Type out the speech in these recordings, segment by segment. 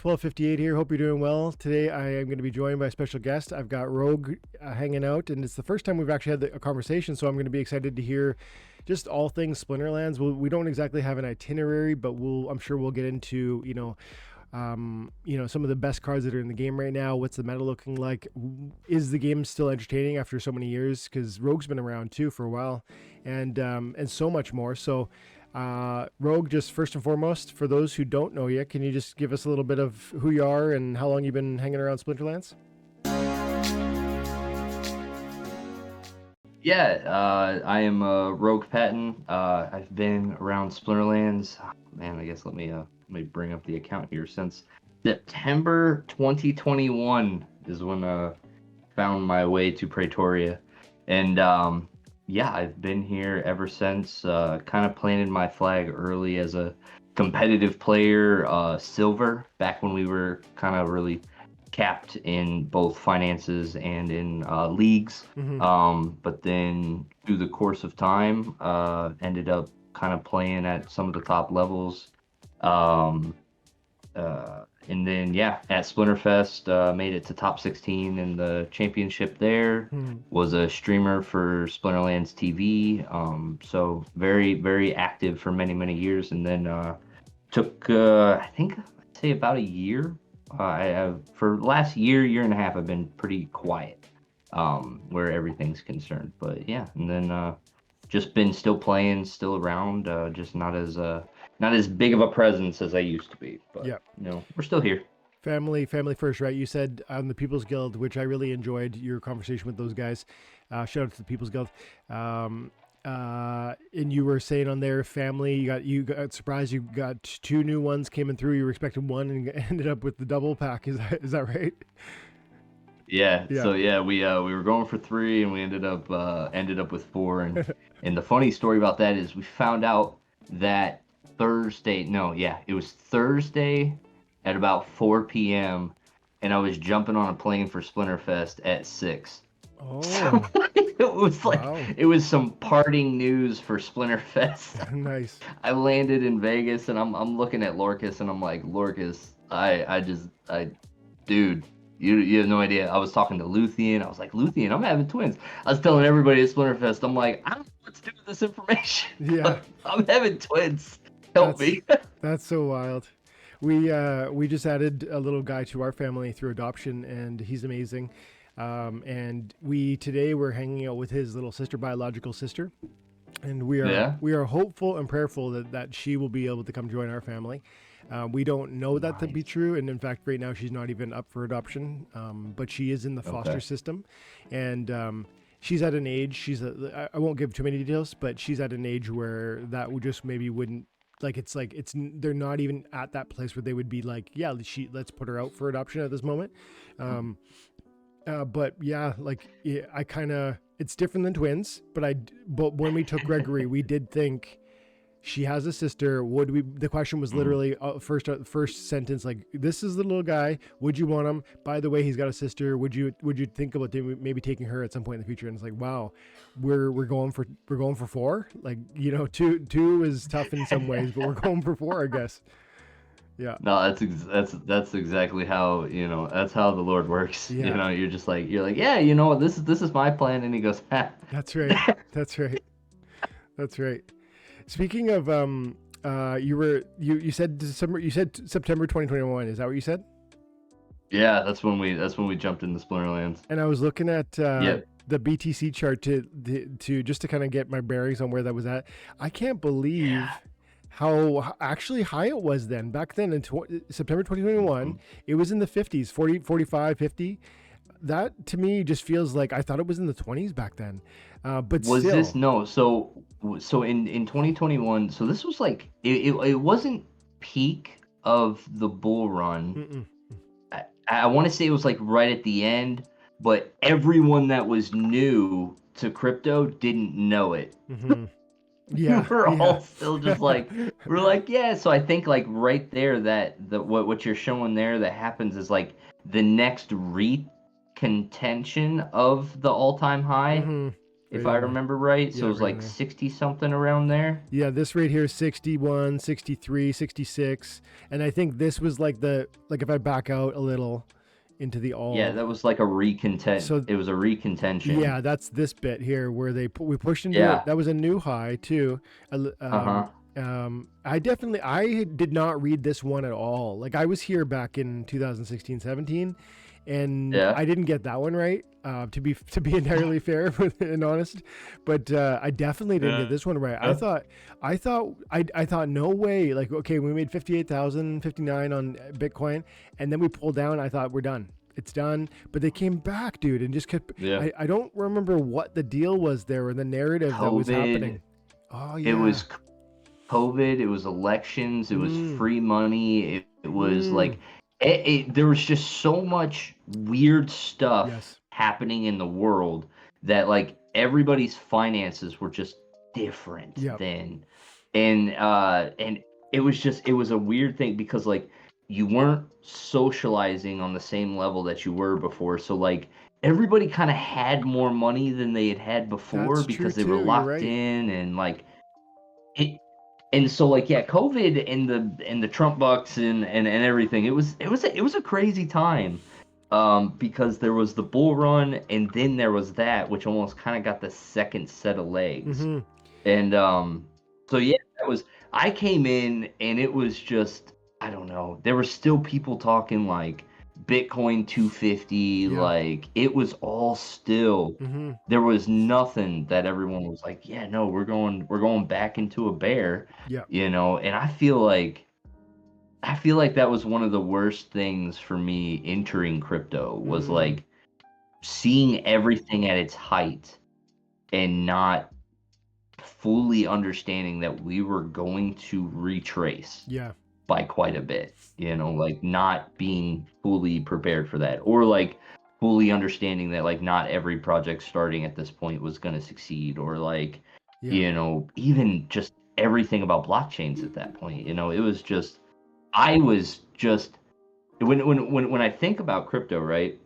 1258 here. Hope you're doing well. Today I am going to be joined by a special guest. I've got Rogue hanging out, and it's the first time we've actually had a conversation, so I'm going to be excited to hear just all things Splinterlands. We don't exactly have an itinerary, but I'm sure we'll get into, some of the best cards that are in the game right now. What's the meta looking like? Is the game still entertaining after so many years? Because Rogue's been around too for a while, and so much more. So Rogue, just first and foremost, for those who don't know you, can you just give us a little bit of who you are and how long you've been hanging around Splinterlands? Yeah, I am RoguePatton. I've been around Splinterlands. Oh, man, I guess let me bring up the account here. Since September 2021 is when found my way to Pretoria, and yeah, I've been here ever since. Kind of planted my flag early as a competitive player, silver, back when we were kind of really capped in both finances and in leagues. But then through the course of time, ended up kind of playing at some of the top levels. And then, yeah, at Splinterfest, made it to top 16 in the championship there. Was a streamer for Splinterlands TV. So very, very active for many, many years. And then took, I think, I'd say about a year. For the last year and a half, I've been pretty quiet where everything's concerned. But yeah, and then just been still playing, still around, just not as big of a presence as I used to be. But Yeah. We're still here. Family first, right? You said on the People's Guild, which I really enjoyed your conversation with those guys. Shout out to the People's Guild. And you were saying on their family, you got surprised. You got two new ones came in through. You were expecting one and ended up with the double pack. Is that right? Yeah. Yeah. So yeah, we were going for 3 and we ended up with 4. And the funny story about that is we found out that it was Thursday at about 4 p.m. and I was jumping on a plane for Splinterfest at 6. Oh, So it was like, wow. it was some parting news for Splinterfest. Nice. I landed in Vegas and I'm looking at Lorcas and I'm like, Lorcas, dude, you have no idea. I was talking to Luthien. I was like, Luthien, I'm having twins. I was telling everybody at Splinterfest, I'm like, I don't know what to do with this information. Yeah. I'm having twins. Help me. That's so wild. We just added a little guy to our family through adoption, and he's amazing. And today we're hanging out with his little sister, biological sister, and we are hopeful and prayerful that she will be able to come join our family. We don't know that to be true, and in fact, right now she's not even up for adoption, but she is in the foster system, and she's at an age. I won't give too many details, but she's at an age where that would just maybe wouldn't. They're not even at that place where they would be like, yeah, let's put her out for adoption at this moment. But yeah, it's different than twins, but when we took Gregory, we did think she has a sister. The question was literally first sentence, like, this is the little guy. Would you want him? By the way, he's got a sister. Would you think about maybe taking her at some point in the future? And it's like, wow, we're going for 4. Like, two is tough in some ways, but we're going for 4, I guess. Yeah. No, that's exactly how, that's how the Lord works. Yeah. You're like, yeah, you know what, this is my plan, and he goes, ha. That's right. That's right. Speaking of, you said September 2021. Is that what you said? Yeah, that's when we jumped into Splinterlands. And I was looking at the BTC chart to just to kind of get my bearings on where that was at. I can't believe how actually high it was then. Back then in September 2021, it was in the 50s, 40, 45, 50. That to me just feels like I thought it was in the 20s back then. But was still. this no? So in 2021, so this was like it wasn't peak of the bull run. I want to say it was like right at the end, but everyone that was new to crypto didn't know it. Yeah, we're all still just like, we're like, yeah. So I think like right there, what you're showing there that happens is like the next contention of the all-time high if Right I in there. remember right. So Yeah, it was right in like there. 60 something around there. Yeah, this rate here is 61, 63, 66. And I think this was like like if I back out a little into the Yeah, all. that was like a recontent. So It was a recontention. yeah, that's this bit here where we pushed into it. Yeah. That was a new high too. Uh-huh. I did not read this one at all. Like I was here back in 2016, 17, and Yeah. I didn't get that one right. To be entirely fair and honest, but I definitely didn't get Yeah. this one right. I thought no way. Like okay, we made 58,059 on Bitcoin, and then we pulled down. I thought we're done. It's done. But they came back, dude, and just kept. Yeah. I don't remember what the deal was there or the narrative that was happening. COVID. Oh It yeah. was COVID. It was elections. It was free money. It was like there was just so much weird stuff Yes. happening in the world that like everybody's finances were just different Yep. then. And it was a weird thing because like you weren't socializing on the same level that you were before. So like everybody kind of had more money than they had before That's true because they were too. You're locked right. in and like it, and so like yeah, COVID and the Trump bucks and everything. It was a crazy time. Because there was the bull run and then there was that which almost kind of got the second set of legs. Mm-hmm. And so yeah, that was I came in and it was just I don't know. There were still people talking like Bitcoin 250, Yeah. like it was all still Mm-hmm. there was nothing that everyone was like, yeah, no, we're going back into a bear, Yeah. and I feel like that was one of the worst things for me entering crypto was like seeing everything at its height and not fully understanding that we were going to retrace Yeah. by quite a bit, like not being fully prepared for that or like fully understanding that like not every project starting at this point was going to succeed or like, Yeah. even just everything about blockchains at that point, it was just, I was just, when I think about crypto, right?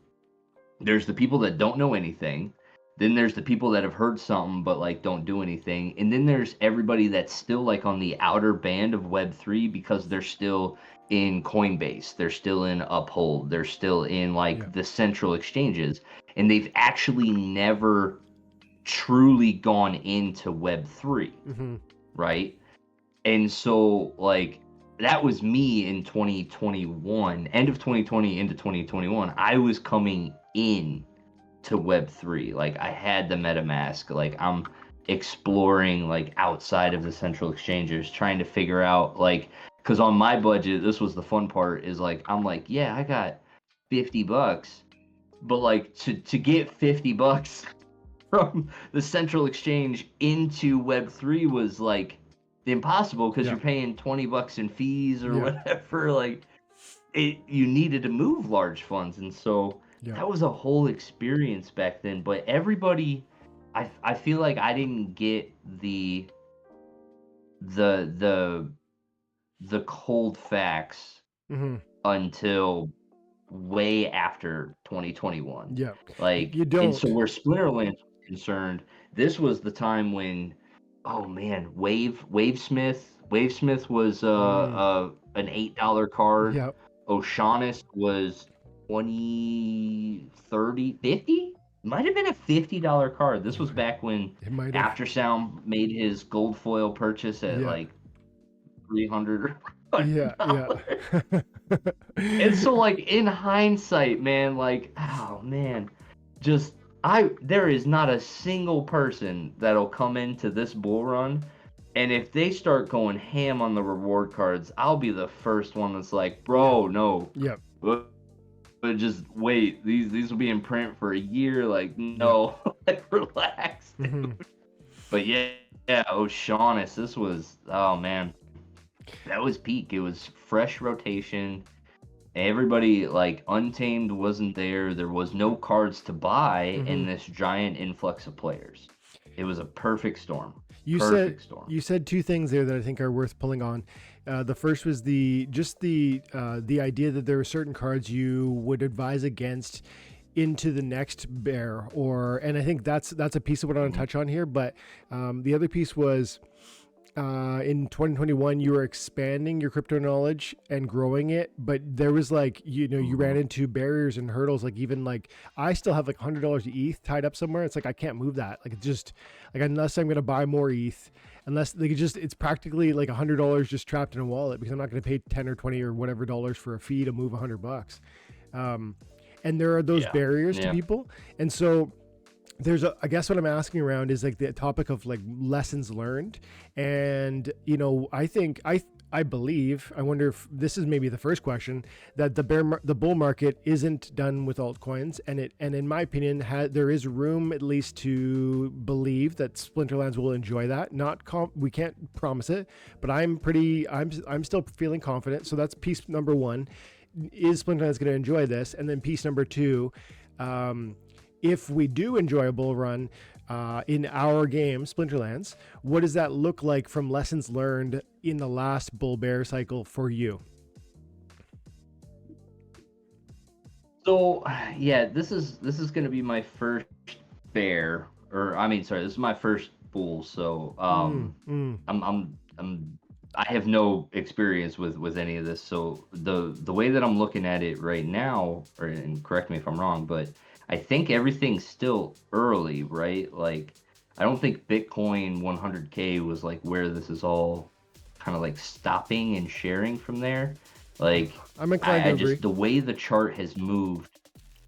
There's the people that don't know anything. Then there's the people that have heard something but like don't do anything. And then there's everybody that's still like on the outer band of Web3 because they're still in Coinbase, they're still in Uphold, they're still in like Yeah. the central exchanges, and they've actually never truly gone into Web3, Mm-hmm. right? And so like that was me in 2021, end of 2020 into 2021. I was coming in to Web3. Like I had the MetaMask. Like I'm exploring like outside of the central exchanges, trying to figure out like because on my budget, this was the fun part, is like I'm like, yeah, I got $50, but like to get $50 from the central exchange into Web3 was like impossible because Yeah. you're paying $20 in fees or Yeah. whatever. Like you needed to move large funds, and so Yeah. that was a whole experience back then. But everybody, I feel like I didn't get the the the cold facts Mm-hmm. until way after 2021. Yeah. Like, You and so don't. where Splinterlands was concerned, this was the time when, oh man, Wavesmith was an $8 card. Yeah. O'Shaughnessy was 20, 30, 50. Might have been a $50 card. This was back when It might have. Aftersound made his gold foil purchase at Yeah. like 300 Yeah. Yeah. dollars. And so like in hindsight, man, like, oh man, just there is not a single person that'll come into this bull run, and if they start going ham on the reward cards, I'll be the first one that's like, bro, no, Yeah. but just wait, these will be in print for a year, like no, like relax, dude. Mm-hmm. But yeah, O'Shaughnessy, this was, oh man, that was peak. It was fresh rotation. Everybody like Untamed wasn't there. There was no cards to buy in this giant influx of players. It was a perfect storm. You said two things there that I think are worth pulling on. The first was the idea that there were certain cards you would advise against into the next bear, and I think that's a piece of what I want to touch on here. But the other piece was in 2021 you were expanding your crypto knowledge and growing it, but there was like, you ran into barriers and hurdles. Like even like I still have like $100 ETH tied up somewhere. It's like I can't move that. Like it's just like, unless I'm going to buy more ETH, unless like it's practically like $100 just trapped in a wallet, because I'm not going to pay 10 or 20 or whatever dollars for a fee to move $100. And there are those barriers to people. And so I guess what I'm asking around is like the topic of like lessons learned. And, I believe, I wonder if this is maybe the first question, that the bull market isn't done with altcoins. And in my opinion, there is room at least to believe that Splinterlands will enjoy that. We can't promise it, but I'm still feeling confident. So that's piece number one. Is Splinterlands going to enjoy this? And then piece number two, if we do enjoy a bull run in our game, Splinterlands, what does that look like from lessons learned in the last bull bear cycle for you? So yeah, this is going to be my first bear, this is my first bull. So I have no experience with any of this. So the way that I'm looking at it right now, and correct me if I'm wrong, but I think everything's still early, right? Like, I don't think Bitcoin 100K was like where this is all kind of like stopping and sharing from there. Like, I'm inclined to agree. The way the chart has moved,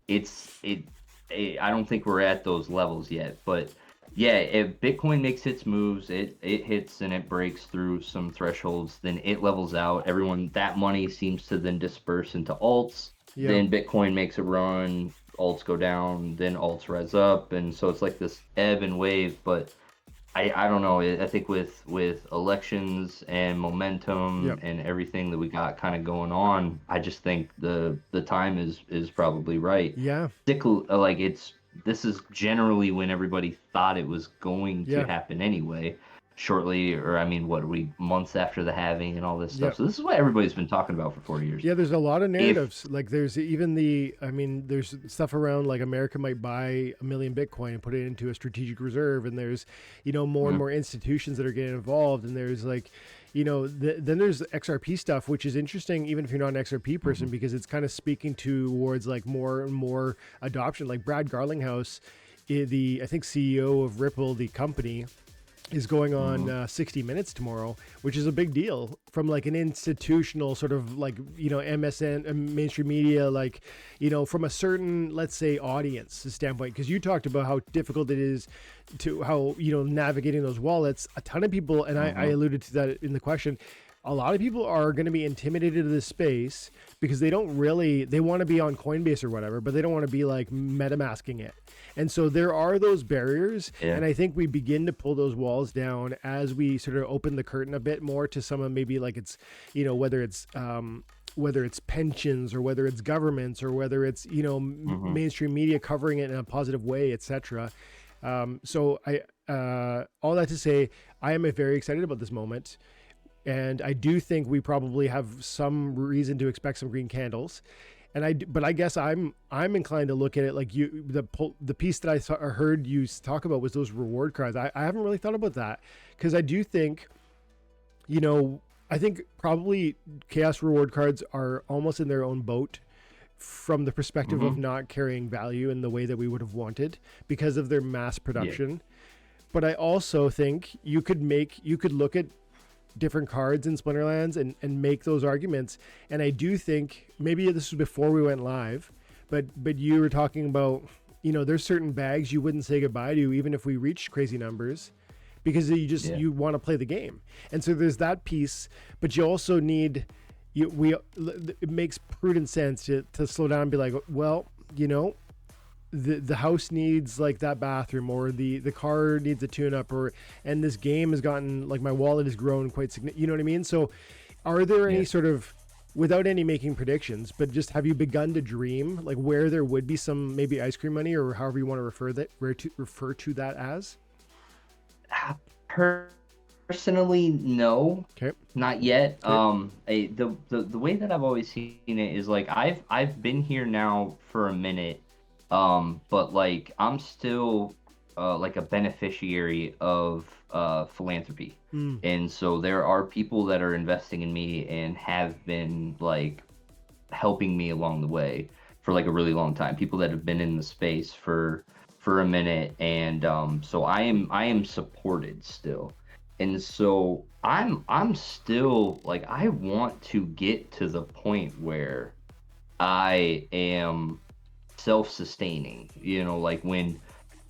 I don't think we're at those levels yet. But yeah, if Bitcoin makes its moves, it hits and it breaks through some thresholds, then it levels out. That money seems to then disperse into alts. Yeah. Then Bitcoin makes a run, alts go down, then alts rise up, and so it's like this ebb and wave. But I don't know. I think with elections and momentum and everything that we got kind of going on, I just think the time is probably right. Yeah. This is generally when everybody thought it was going to happen anyway. Shortly, months after the halving and all this stuff. So this is what everybody's been talking about for 4 years. Yeah, there's a lot of narratives. Like there's even there's stuff around like America might buy 1 million Bitcoin and put it into a strategic reserve, and there's more and more institutions that are getting involved, and there's like then there's XRP stuff, which is interesting even if you're not an XRP person, because it's kind of speaking towards like more and more adoption. Like Brad Garlinghouse, the I think CEO of Ripple, the company, is going on 60 Minutes tomorrow, which is a big deal from like an institutional sort of like, MSN, mainstream media, like, from a certain, let's say, audience standpoint. Because you talked about how difficult it is to navigating those wallets. A ton of people, and I alluded to that in the question, a lot of people are going to be intimidated to this space because they want to be on Coinbase or whatever, but they don't want to be like MetaMasking it. And so there are those barriers. Yeah. And I think we begin to pull those walls down as we sort of open the curtain a bit more to some of maybe like it's, whether it's pensions or whether it's governments or whether it's, mainstream media covering it in a positive way, etc. So all that to say, I am very excited about this moment. And I do think we probably have some reason to expect some green candles. But I guess I'm inclined to look at it like the piece that I heard you talk about was those reward cards. I haven't really thought about that, because I do think, I think probably chaos reward cards are almost in their own boat from the perspective of not carrying value in the way that we would have wanted because of their mass production. Yeah. But I also think you could look at different cards in Splinterlands and make those arguments. And I do think, maybe this was before we went live, but you were talking about, there's certain bags you wouldn't say goodbye to even if we reached crazy numbers, because you want to play the game. And so there's that piece, but you also need, it makes prudent sense to slow down and be like, well, the house needs like that bathroom, or the car needs a tune up, and this game has gotten like, my wallet has grown quite significant. You know what I mean? So are there any sort of, without any making predictions, but just have you begun to dream like where there would be some maybe ice cream money, or however you want to refer to that as? Personally, no. Okay. Not yet. The way that I've always seen it is like I've been here now for a minute. But like I'm still like a beneficiary of philanthropy. Mm. And so there are people that are investing in me and have been like helping me along the way for like a really long time. People that have been in the space for a minute, and so I am supported still. And so I'm still like I want to get to the point where I am self-sustaining, like when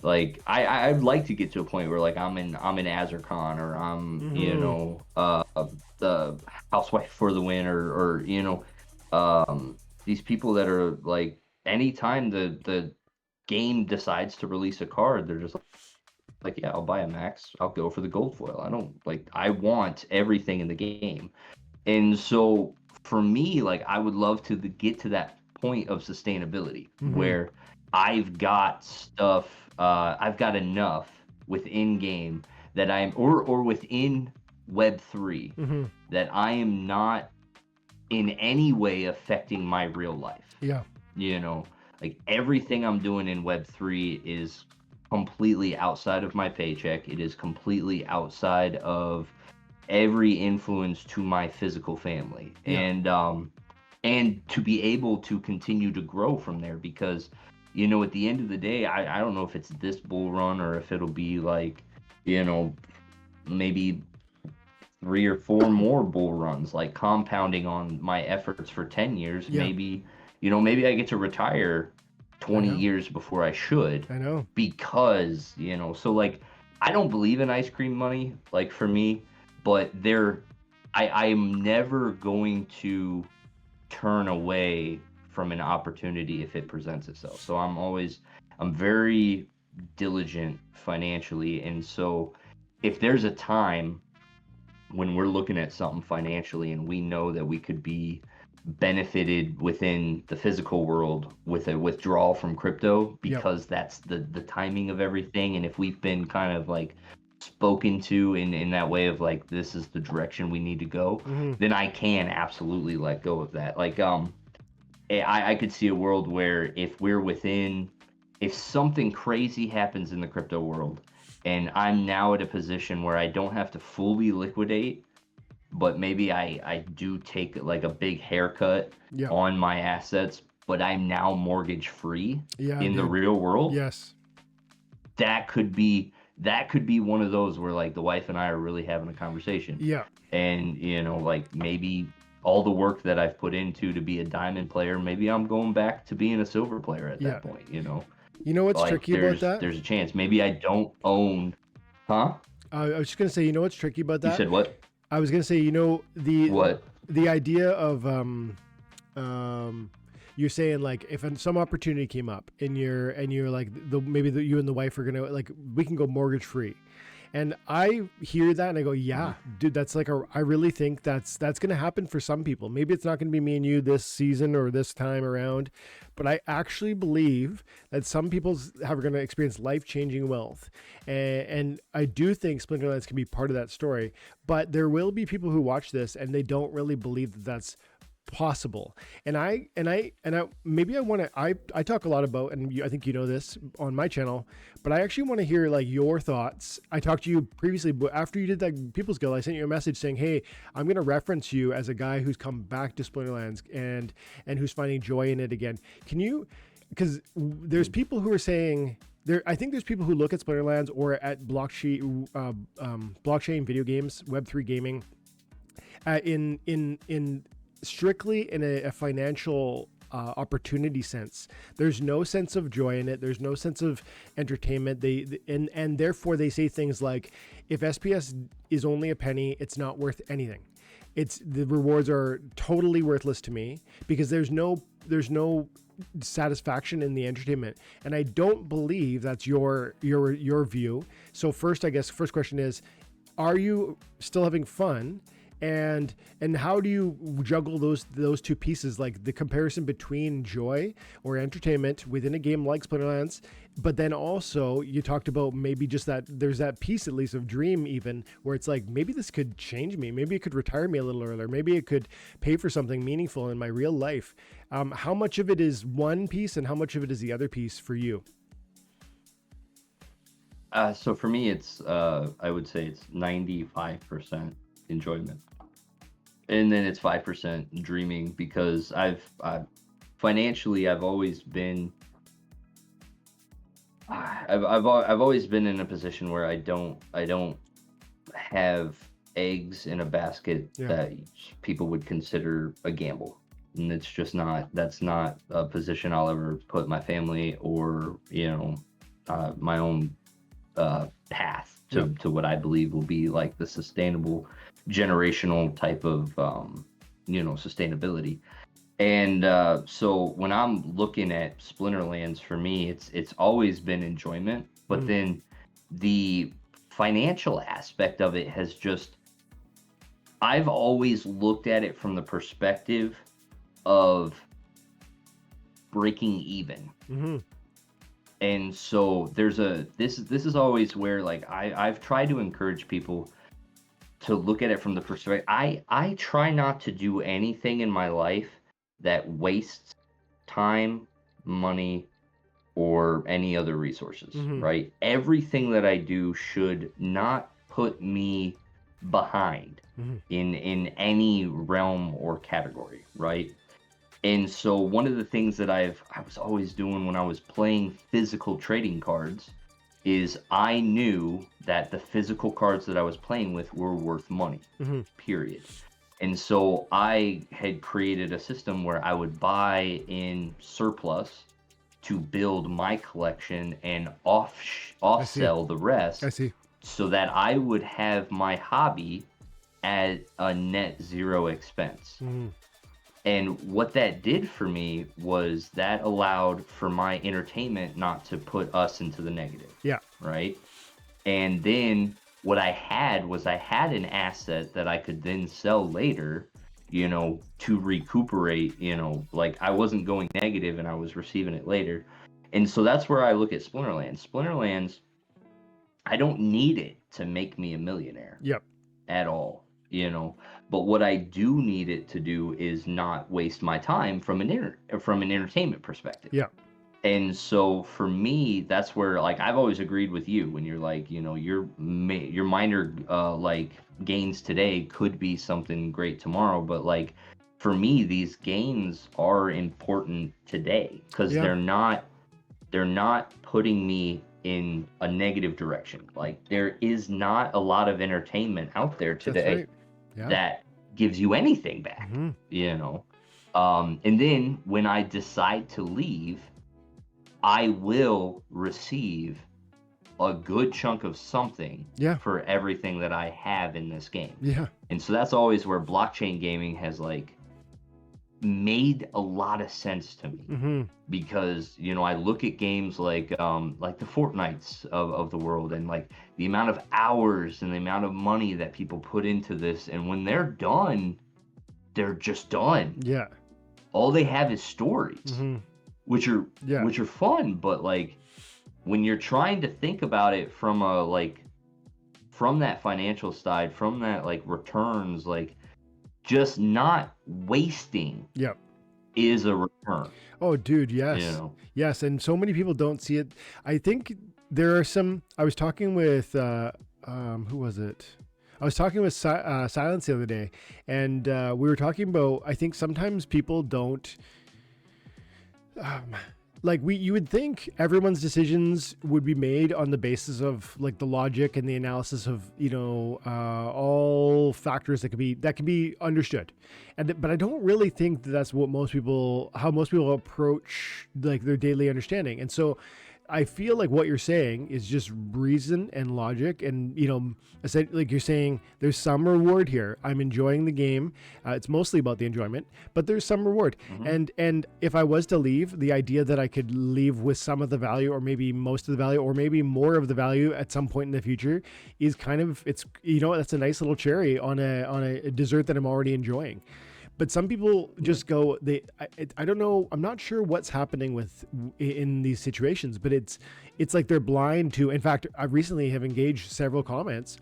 like I'd like to get to a point where like I'm in Azercon, or I'm Hmm. the housewife for the win, or these people that are like anytime the game decides to release a card, they're just like, yeah, I'll buy a max, I'll go for the gold foil. I don't like, I want everything in the game. And so for me, like I would love to get to that point of sustainability Hmm. where I've got stuff, I've got enough within game that I'm, or within Web3, Hmm. that I am not in any way affecting my real life. Yeah. You know, like everything I'm doing in Web3 is completely outside of my paycheck. It is completely outside of every influence to my physical family. Yeah. And to be able to continue to grow from there, because at the end of the day, I don't know if it's this bull run or if it'll be like, you know maybe 3 or 4 more bull runs, like compounding on my efforts for 10 years. Yeah. Maybe I get to retire I 20 know. years before I should, I know. because, so like I don't believe in ice cream money, like for me, but I am never going to turn away from an opportunity if it presents itself. So I'm very diligent financially. And so if there's a time when we're looking at something financially and we know that we could be benefited within the physical world with a withdrawal from crypto, Yep. because that's the timing of everything, and if we've been kind of like spoken to in that way of like this is the direction we need to go, Hmm. then I can absolutely let go of that. Like I could see a world where if something crazy happens in the crypto world and I'm now at a position where I don't have to fully liquidate, but maybe I do take like a big haircut Yep. on my assets, but I'm now mortgage free Yeah, in the dude. real world. Yes. That could be one of those where like the wife and I are really having a conversation, Yeah. and like maybe all the work that I've put into to be a diamond player, maybe I'm going back to being a silver player at Yeah. that point. You know what's Like tricky about that? there's a chance maybe I don't own. Huh? I was just gonna say, you know what's tricky about You that? said what? I was gonna say, What? the idea of um, you're saying like if some opportunity came up and you're like you and the wife are gonna like we can go mortgage free, and I hear that and I go, yeah, Mhm. dude, that's like I really think that's gonna happen for some people. Maybe it's not gonna be me and you this season or this time around, but I actually believe that some people are going to experience life-changing wealth, and I do think Splinterlands can be part of that story. But there will be people who watch this and they don't really believe that that's possible. And I maybe I want to I talk a lot about, and I think you know this on my channel, but I actually want to hear like your thoughts. I talked to you previously, but after you did that People's Guild, I sent you a message saying, hey, I'm going to reference you as a guy who's come back to Splinterlands and who's finding joy in it again. Can you, because there's people who are saying there, I think there's people who look at Splinterlands or at blockchain video games, Web3 gaming, in strictly in a financial opportunity sense. There's no sense of joy in it. There's no sense of entertainment. And therefore they say things like, if SPS is only a penny, it's not worth anything. It's the rewards are totally worthless to me because there's no satisfaction in the entertainment, and I don't believe that's your view. So first, I guess first question is, are you still having fun, and how do you juggle those two pieces, like the comparison between joy or entertainment within a game like Splinterlands, but then also you talked about maybe just that there's that piece at least of dream, even where it's like maybe this could change me, maybe it could retire me a little earlier, maybe it could pay for something meaningful in my real life. How much of it is one piece and how much of it is the other piece for you? So for me, it's I would say it's 95% enjoyment, and then it's 5% dreaming because I've financially I've always been I've always been in a position where I don't have eggs in a basket Yeah. that people would consider a gamble. And it's just not, that's not a position I'll ever put my family or, my own path to what I believe will be like the sustainable generational type of, sustainability. And so when I'm looking at Splinterlands, for me, it's always been enjoyment, but then the financial aspect of it has just, I've always looked at it from the perspective of breaking even. Mm-hmm. And so this is always where like I've tried to encourage people to look at it from the perspective. I try not to do anything in my life that wastes time, money, or any other resources, right? Everything that I do should not put me behind in any realm or category, right? And so one of the things that I was always doing when I was playing physical trading cards is I knew that the physical cards that I was playing with were worth money, period. And so I had created a system where I would buy in surplus to build my collection and off sell the rest. I see. So that I would have my hobby at a net zero expense. And what that did for me was that allowed for my entertainment not to put us into the negative. Yeah. Right. And then what I had was I had an asset that I could then sell later, to recuperate, like I wasn't going negative and I was receiving it later. And so that's where I look at Splinterlands. Splinterlands, I don't need it to make me a millionaire. Yep. At all, but what I do need it to do is not waste my time from an entertainment perspective. Yeah. And so for me, that's where like I've always agreed with you when you're like, your minor like gains today could be something great tomorrow, but like for me, these gains are important today because they're not putting me in a negative direction. Like there is not a lot of entertainment out there today that gives you anything back, and then when I decide to leave, I will receive a good chunk of something for everything that I have in this game. Yeah. And so that's always where blockchain gaming has like made a lot of sense to me because I look at games like the Fortnites of the world and like the amount of hours and the amount of money that people put into this, and when they're done, they're just done. Yeah. All they have is stories, which are fun, but like when you're trying to think about it from from that financial side, from that like returns, like just not wasting is a return. Oh, dude, yes. Yes, and so many people don't see it. I think there are some... I was talking with... who was it? I was talking with Silence the other day, and we were talking about... I think sometimes people don't... you would think everyone's decisions would be made on the basis of like the logic and the analysis of all factors that can be understood, but I don't really think that's how most people approach like their daily understanding. And so I feel like what you're saying is just reason and logic, and like you're saying, there's some reward here. I'm enjoying the game. It's mostly about the enjoyment, but there's some reward. And if I was to leave, the idea that I could leave with some of the value, or maybe most of the value, or maybe more of the value at some point in the future, is kind of that's a nice little cherry on a dessert that I'm already enjoying. But some people just go, I don't know, I'm not sure what's happening in these situations, but it's like they're blind to... In fact, I recently have engaged several comments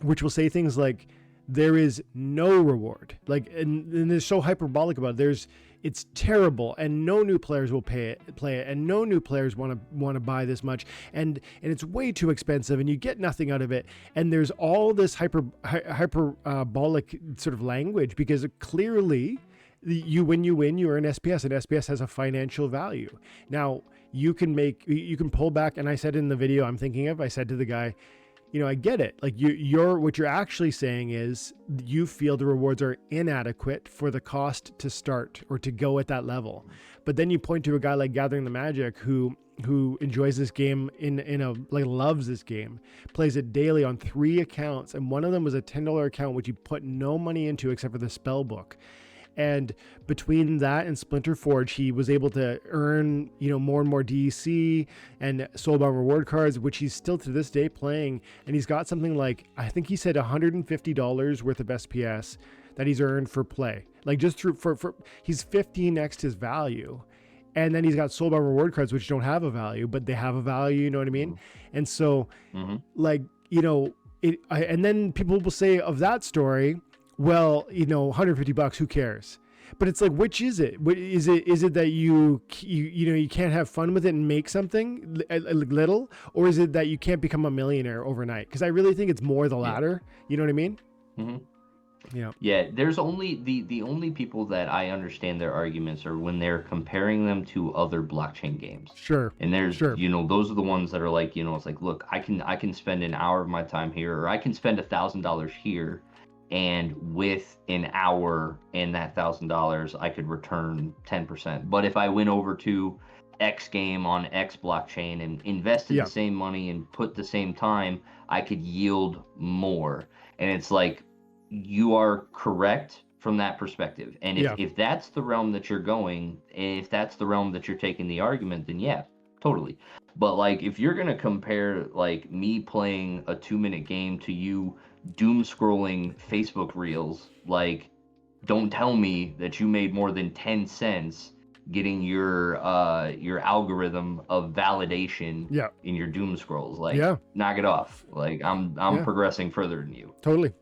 which will say things like, there is no reward. Like, and they're so hyperbolic about it. it's terrible, and no new players will play it, and no new players want to buy this much, and it's way too expensive, and you get nothing out of it. And there's all this hyperbolic sort of language, because clearly when you win, you earn SPS, and SPS has a financial value. Now you can pull back, and I said in the video I said to the guy, I get it. Like what you're actually saying is you feel the rewards are inadequate for the cost to start or to go at that level. But then you point to a guy like Gathering the Magic who enjoys this game loves this game, plays it daily on 3 accounts. And one of them was a $10 account, which you put no money into except for the spell book. And between that and Splinter Forge, he was able to earn, more and more DEC and soulbound reward cards, which he's still to this day playing. And he's got something like, I think he said $150 worth of SPS that he's earned for play. Like just for he's 15x his value. And then he's got soulbound reward cards, which don't have a value, but they have a value. You know what I mean? And so and then people will say of that story, well, $150, who cares? But it's like, which is it? Is it that you can't have fun with it and make something little, or is it that you can't become a millionaire overnight? Because I really think it's more the latter. You know what I mean? Mm-hmm. Yeah. There's only the only people that I understand their arguments are when they're comparing them to other blockchain games. Sure. And there's those are the ones that are like, it's like, look, I can spend an hour of my time here, or I can spend $1,000 here. And with an hour and that $1,000, I could return 10%. But if I went over to X game on X blockchain and invested the same money and put the same time, I could yield more. And it's like, you are correct from that perspective. And if that's the realm that you're going, if that's the realm that you're taking the argument, then yeah, totally. But like, if you're going to compare like me playing a 2-minute game to you doom scrolling Facebook reels, like, don't tell me that you made more than 10 cents getting your algorithm of validation in your doom scrolls. Like, knock it off. Like, I'm progressing further than you. Totally.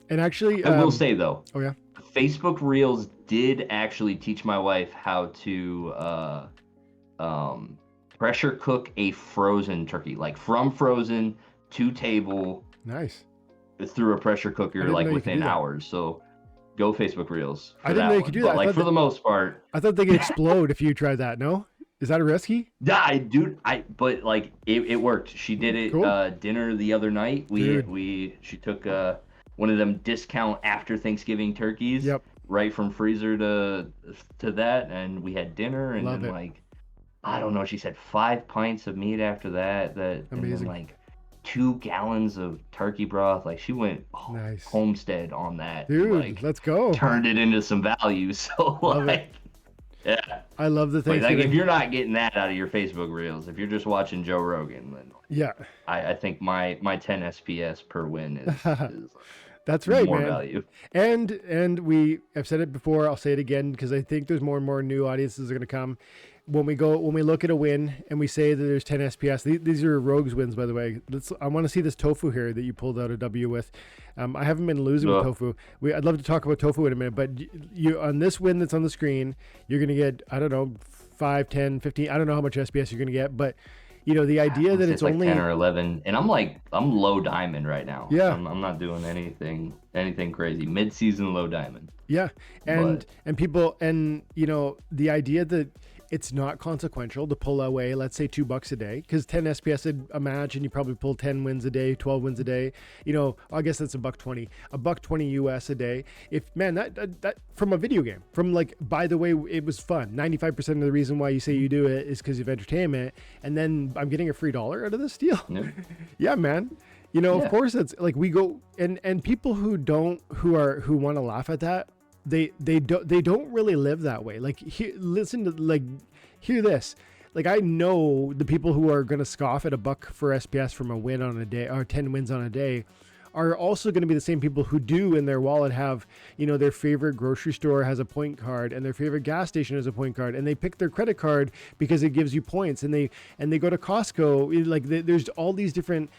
And actually, I will say though, Facebook reels did actually teach my wife how to pressure cook a frozen turkey, like from frozen to table. Nice. Through a pressure cooker, like within hours. So go Facebook Reels. I didn't know you could do that. Like for the most part, I thought they could explode if you tried that. No, is that risky? Yeah, but like it worked. She did it dinner the other night. She took one of them discount after Thanksgiving turkeys. Right from freezer to that, and we had dinner, and then like, I don't know. She said 5 pints of meat after that. Amazing. And then like 2 gallons of turkey broth. Like, she went homestead on that. Dude, like, let's go. Turned it into some value. So yeah. I love the thing. Like, if you're not getting that out of your Facebook Reels, if you're just watching Joe Rogan, then I think my 10 SPS per win is that's right, more man. Value. And I've said it before, I'll say it again, because I think there's more and more new audiences are going to come. When we look at a win and we say that there's 10 SPS, these are Rogue's wins, by the way. I want to see this Tofu here that you pulled out a W with. I haven't been losing with Tofu. I'd love to talk about Tofu in a minute, but you on this win that's on the screen, you're going to get, I don't know, 5, 10, 15. I don't know how much SPS you're going to get, but the idea that it's like only 10 or 11, and I'm low diamond right now. Yeah, I'm not doing anything crazy. Mid-season low diamond. Yeah, and people, and the idea that it's not consequential to pull away, let's say $2 a day, because 10 SPS a match, and you probably pull 10 wins a day, 12 wins a day. I guess that's $1.20, $1.20 US a day. If that from a video game, from like, by the way, it was fun. 95% of the reason why you say you do it is because of entertainment, and then I'm getting a free $1 out of this deal. Yep. Yeah, man. Of course, it's like we go and people who want to laugh at that. They don't really live that way. Like, hear this. Like, I know the people who are going to scoff at $1 for SPS from a win on a day, or 10 wins on a day, are also going to be the same people who do in their wallet have, their favorite grocery store has a point card, and their favorite gas station has a point card, and they pick their credit card because it gives you points, and they go to Costco. Like, there's all these different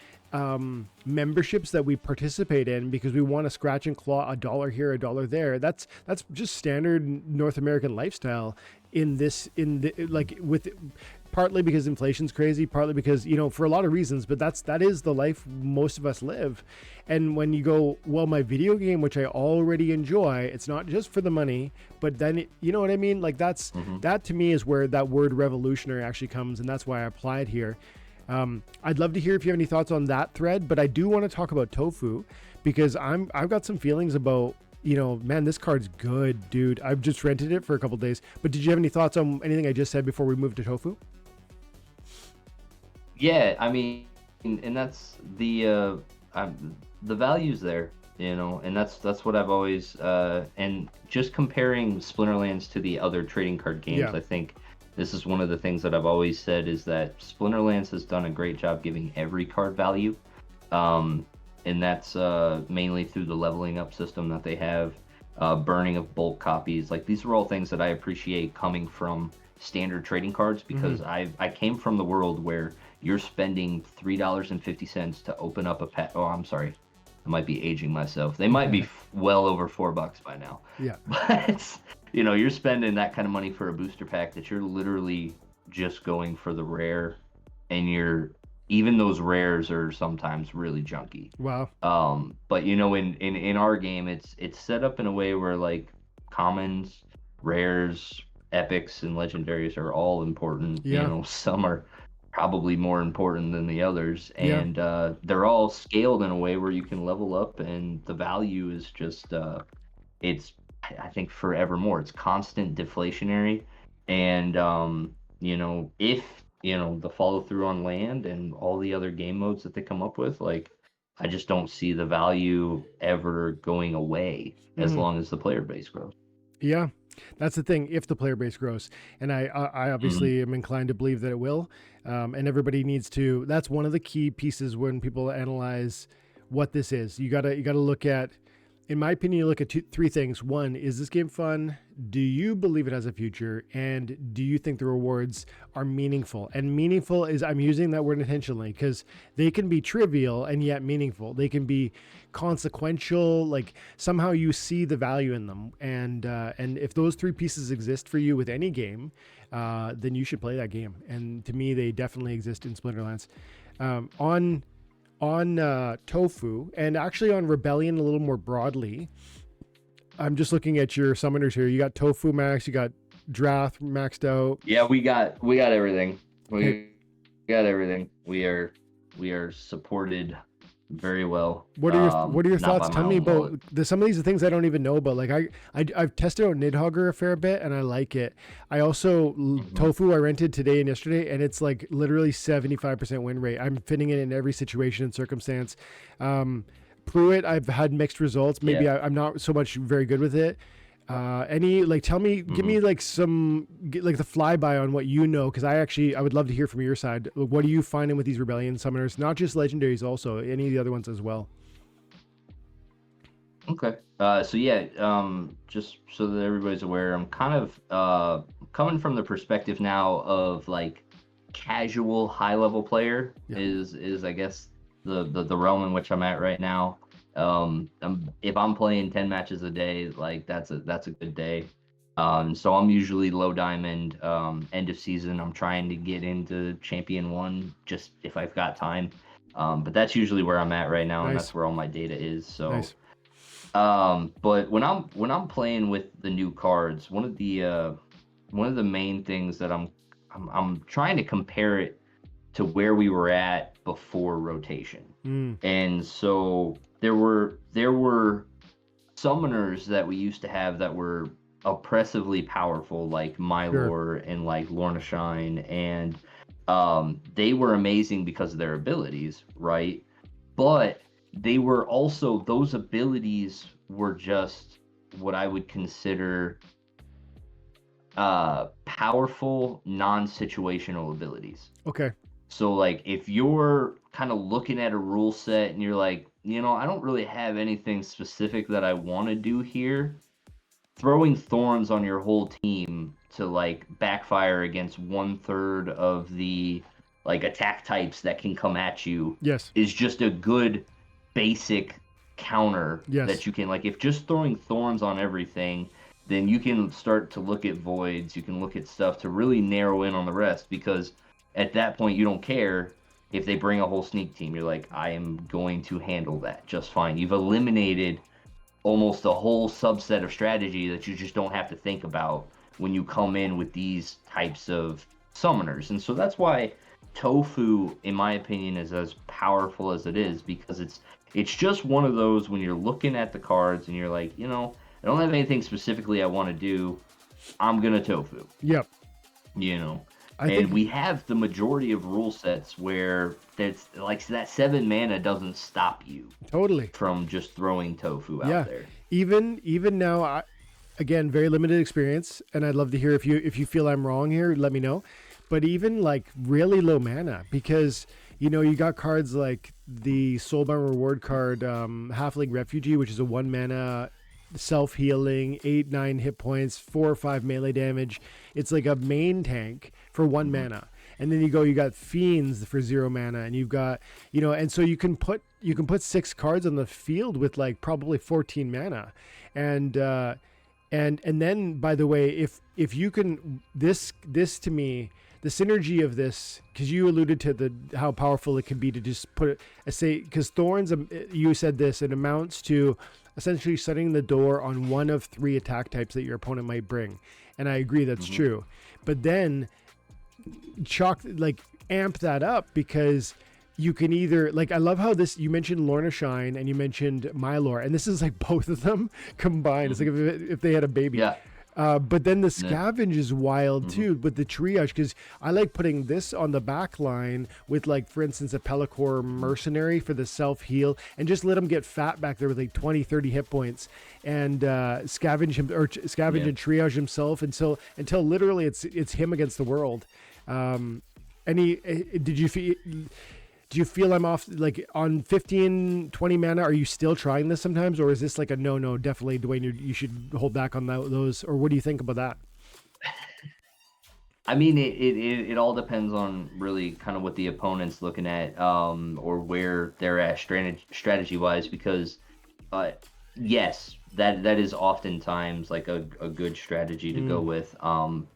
memberships that we participate in because we want to scratch and claw a dollar here, a dollar there. That's just standard North American lifestyle like with partly because inflation's crazy, partly because, for a lot of reasons, but that is the life most of us live. And when you go, well, my video game, which I already enjoy, it's not just for the money, but then you know what I mean? Like that to me is where that word revolutionary actually comes, and that's why I apply it here. I'd love to hear if you have any thoughts on that thread, but I do want to talk about Tofu because I've got some feelings about, man, this card's good, dude. I've just rented it for a couple days, but did you have any thoughts on anything I just said before we move to Tofu? Yeah, I mean, and that's the values there, and that's what I've always and just comparing Splinterlands to the other trading card games, Yeah. I think this is one of the things that I've always said is that Splinterlands has done a great job giving every card value, and that's mainly through the leveling up system that they have, burning of bulk copies. Like these are all things that I appreciate coming from standard trading cards because I came from the world where you're spending $3.50 to open up a pack. Oh, I'm sorry. I might be aging myself. They might be well over $4 by now. Yeah. But, you're spending that kind of money for a booster pack that you're literally just going for the rare. And even those rares are sometimes really junky. Wow. But, in our game, it's set up in a way where like commons, rares, epics, and legendaries are all important. Yeah. Some are probably more important than the others, Yeah. and they're all scaled in a way where you can level up, and the value is just it's, I think, forevermore. It's constant deflationary, and if the follow through on land and all the other game modes that they come up with, like I just don't see the value ever going away as long as the player base grows. Yeah, that's the thing. If the player base grows, and I obviously am inclined to believe that it will, and everybody needs to. That's one of the key pieces when people analyze what this is. You gotta look at, in my opinion, you look at three things. One, is this game fun? Do you believe it has a future? And do you think the rewards are meaningful? And meaningful is, I'm using that word intentionally because they can be trivial and yet meaningful. They can be consequential, like somehow you see the value in them. And if those three pieces exist for you with any game, then you should play that game. And to me, they definitely exist in Splinterlands. On Tofu, and actually on Rebellion a little more broadly, I'm just looking at your summoners here. You got Tofu max, you got Drath maxed out. Yeah, we got everything. We got everything. We are supported very well. What are your thoughts? Tell me about some of these things I don't even know about. Like I've tested out Nidhogger a fair bit and I like it. I also Tofu I rented today and yesterday, and it's like literally 75% win rate. I'm fitting it in every situation and circumstance. Pruitt, I've had mixed results. Maybe I'm not so much very good with it. Tell me, give me like the flyby on what you know, because I would love to hear from your side. What are you finding with these Rebellion summoners? Not just legendaries, also any of the other ones as well. Okay. Just so that everybody's aware, I'm kind of coming from the perspective now of like casual high level player is I guess the realm in which I'm at right now. If I'm playing 10 matches a day, like that's a good day. So I'm usually low diamond, end of season. I'm trying to get into Champion 1 just if I've got time. But that's usually where I'm at right now, and that's where all my data is. So Nice. But when I'm playing with the new cards, one of the main things that I'm trying to compare it to where we were at before rotation. And so there were summoners that we used to have that were oppressively powerful, like Mylor and like Lorna Shine, and they were amazing because of their abilities, right? But they were also, those abilities were just what I would consider powerful non-situational abilities. Okay. So like if you're kind of looking at a rule set and you're like, I don't really have anything specific that I want to do here, throwing thorns on your whole team to like backfire against 1/3 of the like attack types that can come at you Yes. is just a good basic counter Yes. that you can, like, if just throwing thorns on everything, then you can start to look at voids, you can look at stuff to really narrow in on the rest, because at that point you don't care if they bring a whole sneak team. You're like, I am going to handle that just fine. You've eliminated almost a whole subset of strategy that you just don't have to think about when you come in with these types of summoners. And so that's why Tofu, in my opinion, is as powerful as it is, because it's just one of those when you're looking at the cards and you're like, you know, I don't have anything specifically I want to do, I'm gonna Tofu. Yep. You know. I And think we have the majority of rule sets where that's like that 7 mana doesn't stop you totally. from just throwing Tofu out Yeah. there. Even now, again, very limited experience, and I'd love to hear if you feel I'm wrong here, let me know. But even like really low mana, because you know you got cards like the Soulbound Reward card, Halfling Refugee, which is a 1 mana self-healing, 8-9 hit points, 4 or 5 melee damage. It's like a main tank for 1 mana. And then you got Fiends for 0 mana, and you've got, you know, and so you can put 6 cards on the field with like probably 14 mana. And then, by the way, if you can, this to me, the synergy of this, because you alluded to how powerful it can be to just put it, because Thorns, you said this, it amounts to essentially shutting the door on one of 3 attack types that your opponent might bring. And I agree that's true. But then amp that up, because you can either, like, I love how this, you mentioned Lorna Shine and you mentioned Mylor, and this is like both of them combined. It's like if they had a baby. Yeah. But then the Scavenge is wild too with the triage, because I like putting this on the back line with, like, for instance, a Pellicor Mercenary for the self-heal, and just let him get fat back there with like 20-30 hit points, and scavenge and triage himself until literally it's him against the world. Do you feel I'm off, like, on 15, 20 mana? Are you still trying this sometimes, or is this like a no, definitely, Dwayne, you should hold back on those, or what do you think about that? I mean, it all depends on really kind of what the opponent's looking at, or where they're at strategy wise, because yes, that is oftentimes like a good strategy to go with.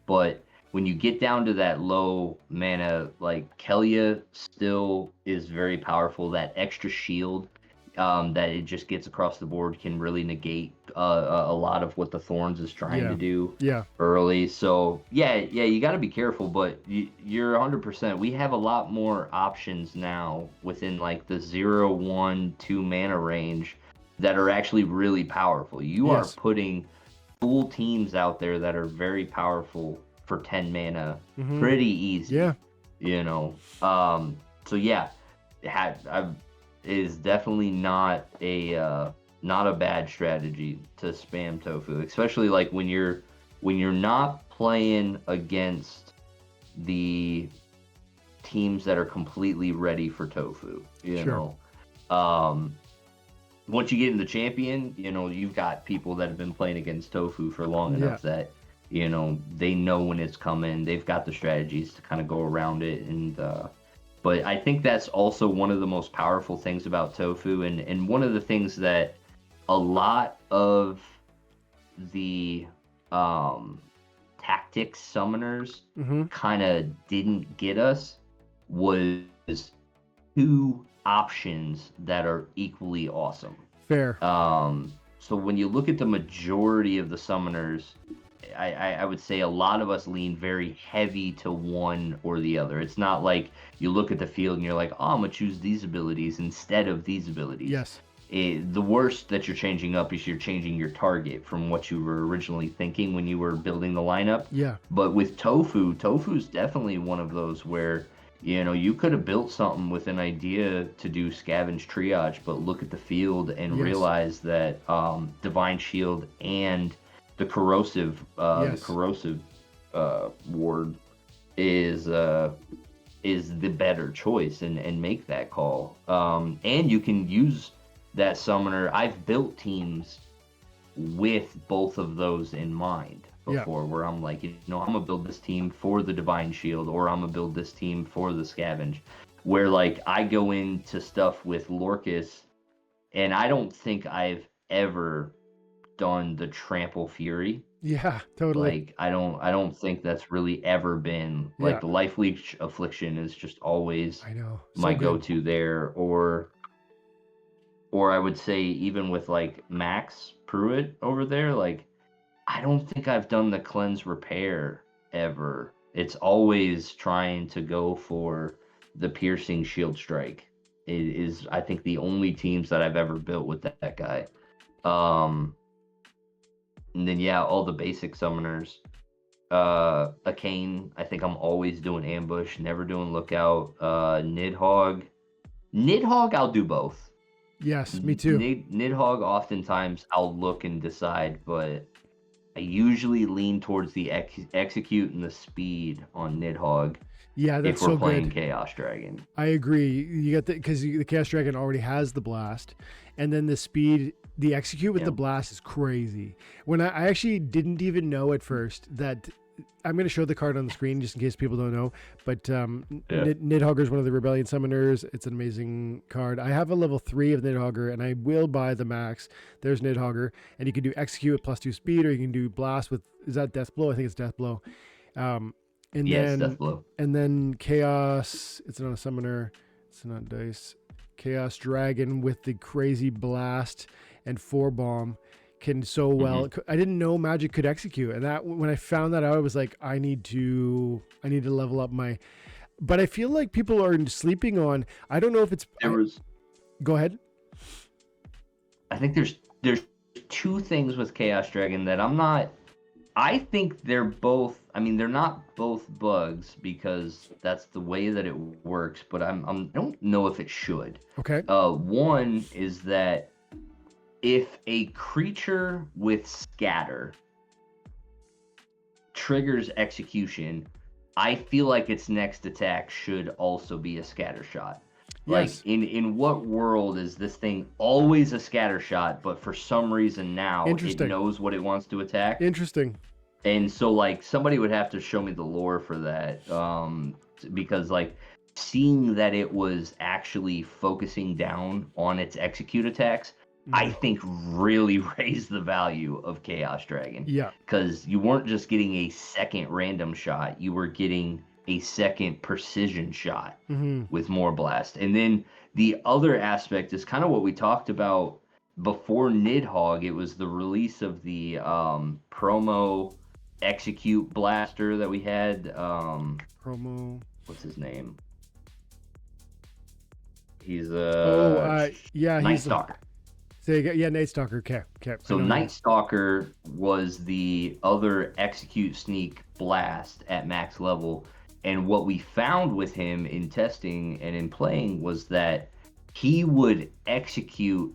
But when you get down to that low mana, like, Kelia still is very powerful. That extra shield that it just gets across the board can really negate a lot of what the Thorns is trying to do early. So yeah, you got to be careful, but you're 100%. We have a lot more options now within like the 0, 1, 2 mana range that are actually really powerful. You are putting full teams out there that are very powerful for 10 mana pretty easy. You know, so yeah, it is definitely not a bad strategy to spam Tofu, especially like when you're not playing against the teams that are completely ready for Tofu, you know. Once you get in the champion, you know, you've got people that have been playing against Tofu for long enough that, you know, they know when it's coming. They've got the strategies to kind of go around it. And but I think that's also one of the most powerful things about Tofu, and one of the things that a lot of the tactics summoners kind of didn't get us was 2 options that are equally awesome. Fair. So when you look at the majority of the summoners, I would say a lot of us lean very heavy to one or the other. It's not like you look at the field and you're like, oh, I'm going to choose these abilities instead of these abilities. Yes. The worst that you're changing up is you're changing your target from what you were originally thinking when you were building the lineup. Yeah. But with Tofu's definitely one of those where, you know, you could have built something with an idea to do scavenge triage, but look at the field and realize that Divine Shield and the corrosive ward is the better choice, and make that call. And you can use that summoner. I've built teams with both of those in mind Yeah. before, where I'm like, I'm gonna build this team for the Divine Shield, or I'm gonna build this team for the Scavenge. Where like I go into stuff with Lorcus, and I don't think I've ever done the Trample Fury. Yeah, totally. Like I don't think that's really ever been like Yeah, the Life Leech Affliction is just always I know. my So good. go-to there, or I would say even with like Max Pruitt over there, like I don't think I've done the Cleanse Repair ever. It's always trying to go for the Piercing Shield Strike. It is, I think, the only teams that I've ever built with that guy. And then yeah, all the basic summoners. A Kane, I think I'm always doing ambush, never doing lookout. Nidhogg. Nidhogg, I'll do both. Yes, me too. Nidhogg, oftentimes I'll look and decide, but I usually lean towards the execute and the speed on Nidhogg. Yeah, that's if we're so playing good. Chaos Dragon. I agree. You get because the Chaos Dragon already has the blast, and then the speed, the execute with the blast is crazy. When I actually didn't even know at first that I'm going to show the card on the screen just in case people don't know. But Nidhogger is one of the Rebellion summoners. It's an amazing card. I have a level 3 of Nidhogger, and I will buy the max. There's Nidhogger, and you can do execute with +2 speed, or you can do blast with, is that Death Blow? I think it's Death Blow. And yes, then, Death Blow. And then Chaos, it's not a summoner, it's not dice. Chaos Dragon with the crazy blast and 4 bomb can so well. I didn't know Magic could execute, and that when I found that out, I was like, I need to level up my. But I feel like people are sleeping on. I don't know if it's. Go ahead. I think there's 2 things with Chaos Dragon that I'm not. I think they're both. I mean, they're not both bugs because that's the way that it works. But I don't know if it should. Okay. One is that if a creature with Scatter triggers execution, I feel like its next attack should also be a Scatter Shot. Yes. Like, in what world is this thing always a Scatter Shot, but for some reason now it knows what it wants to attack? Interesting. And so, like, somebody would have to show me the lore for that, because, like, seeing that it was actually focusing down on its execute attacks, I think really raised the value of Chaos Dragon. Yeah. Because you weren't just getting a second random shot, you were getting a second precision shot with more blast. And then the other aspect is kind of what we talked about before Nidhogg. It was the release of the promo execute blaster that we had. Promo. What's his name? He's Night Stalker. Night Stalker. Okay. So Night Stalker was the other execute sneak blast at max level, and what we found with him in testing and in playing was that he would execute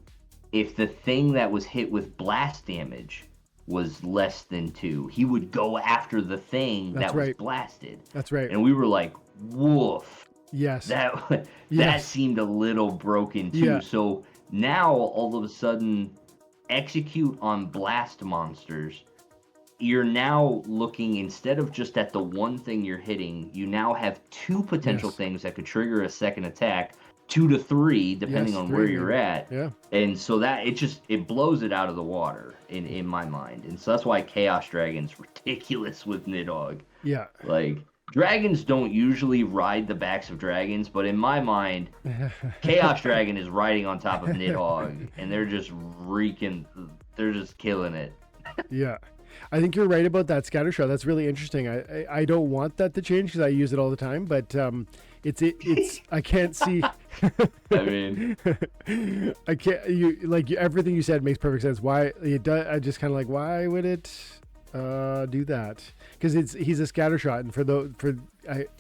if the thing that was hit with blast damage was less than 2. He would go after the thing that was blasted. That's right. And we were like, woof. Yes. That seemed a little broken too. Yeah. So now all of a sudden, execute on blast monsters, you're now looking, instead of just at the one thing you're hitting, you now have 2 potential things that could trigger a second attack, 2 to 3 depending on where you're at. Yeah. And so that it blows it out of the water in my mind. And so that's why Chaos Dragon's ridiculous with Nidhogg. Yeah. Like, dragons don't usually ride the backs of dragons, but in my mind, Chaos Dragon is riding on top of Nidhogg, and they're just killing it. Yeah. I think you're right about that scatter shot. That's really interesting. I don't want that to change because I use it all the time, but it's I can't see. I mean, I can't. Everything you said makes perfect sense. Why it does? I just kind of like, why would it do that? Because he's a scatter shot, and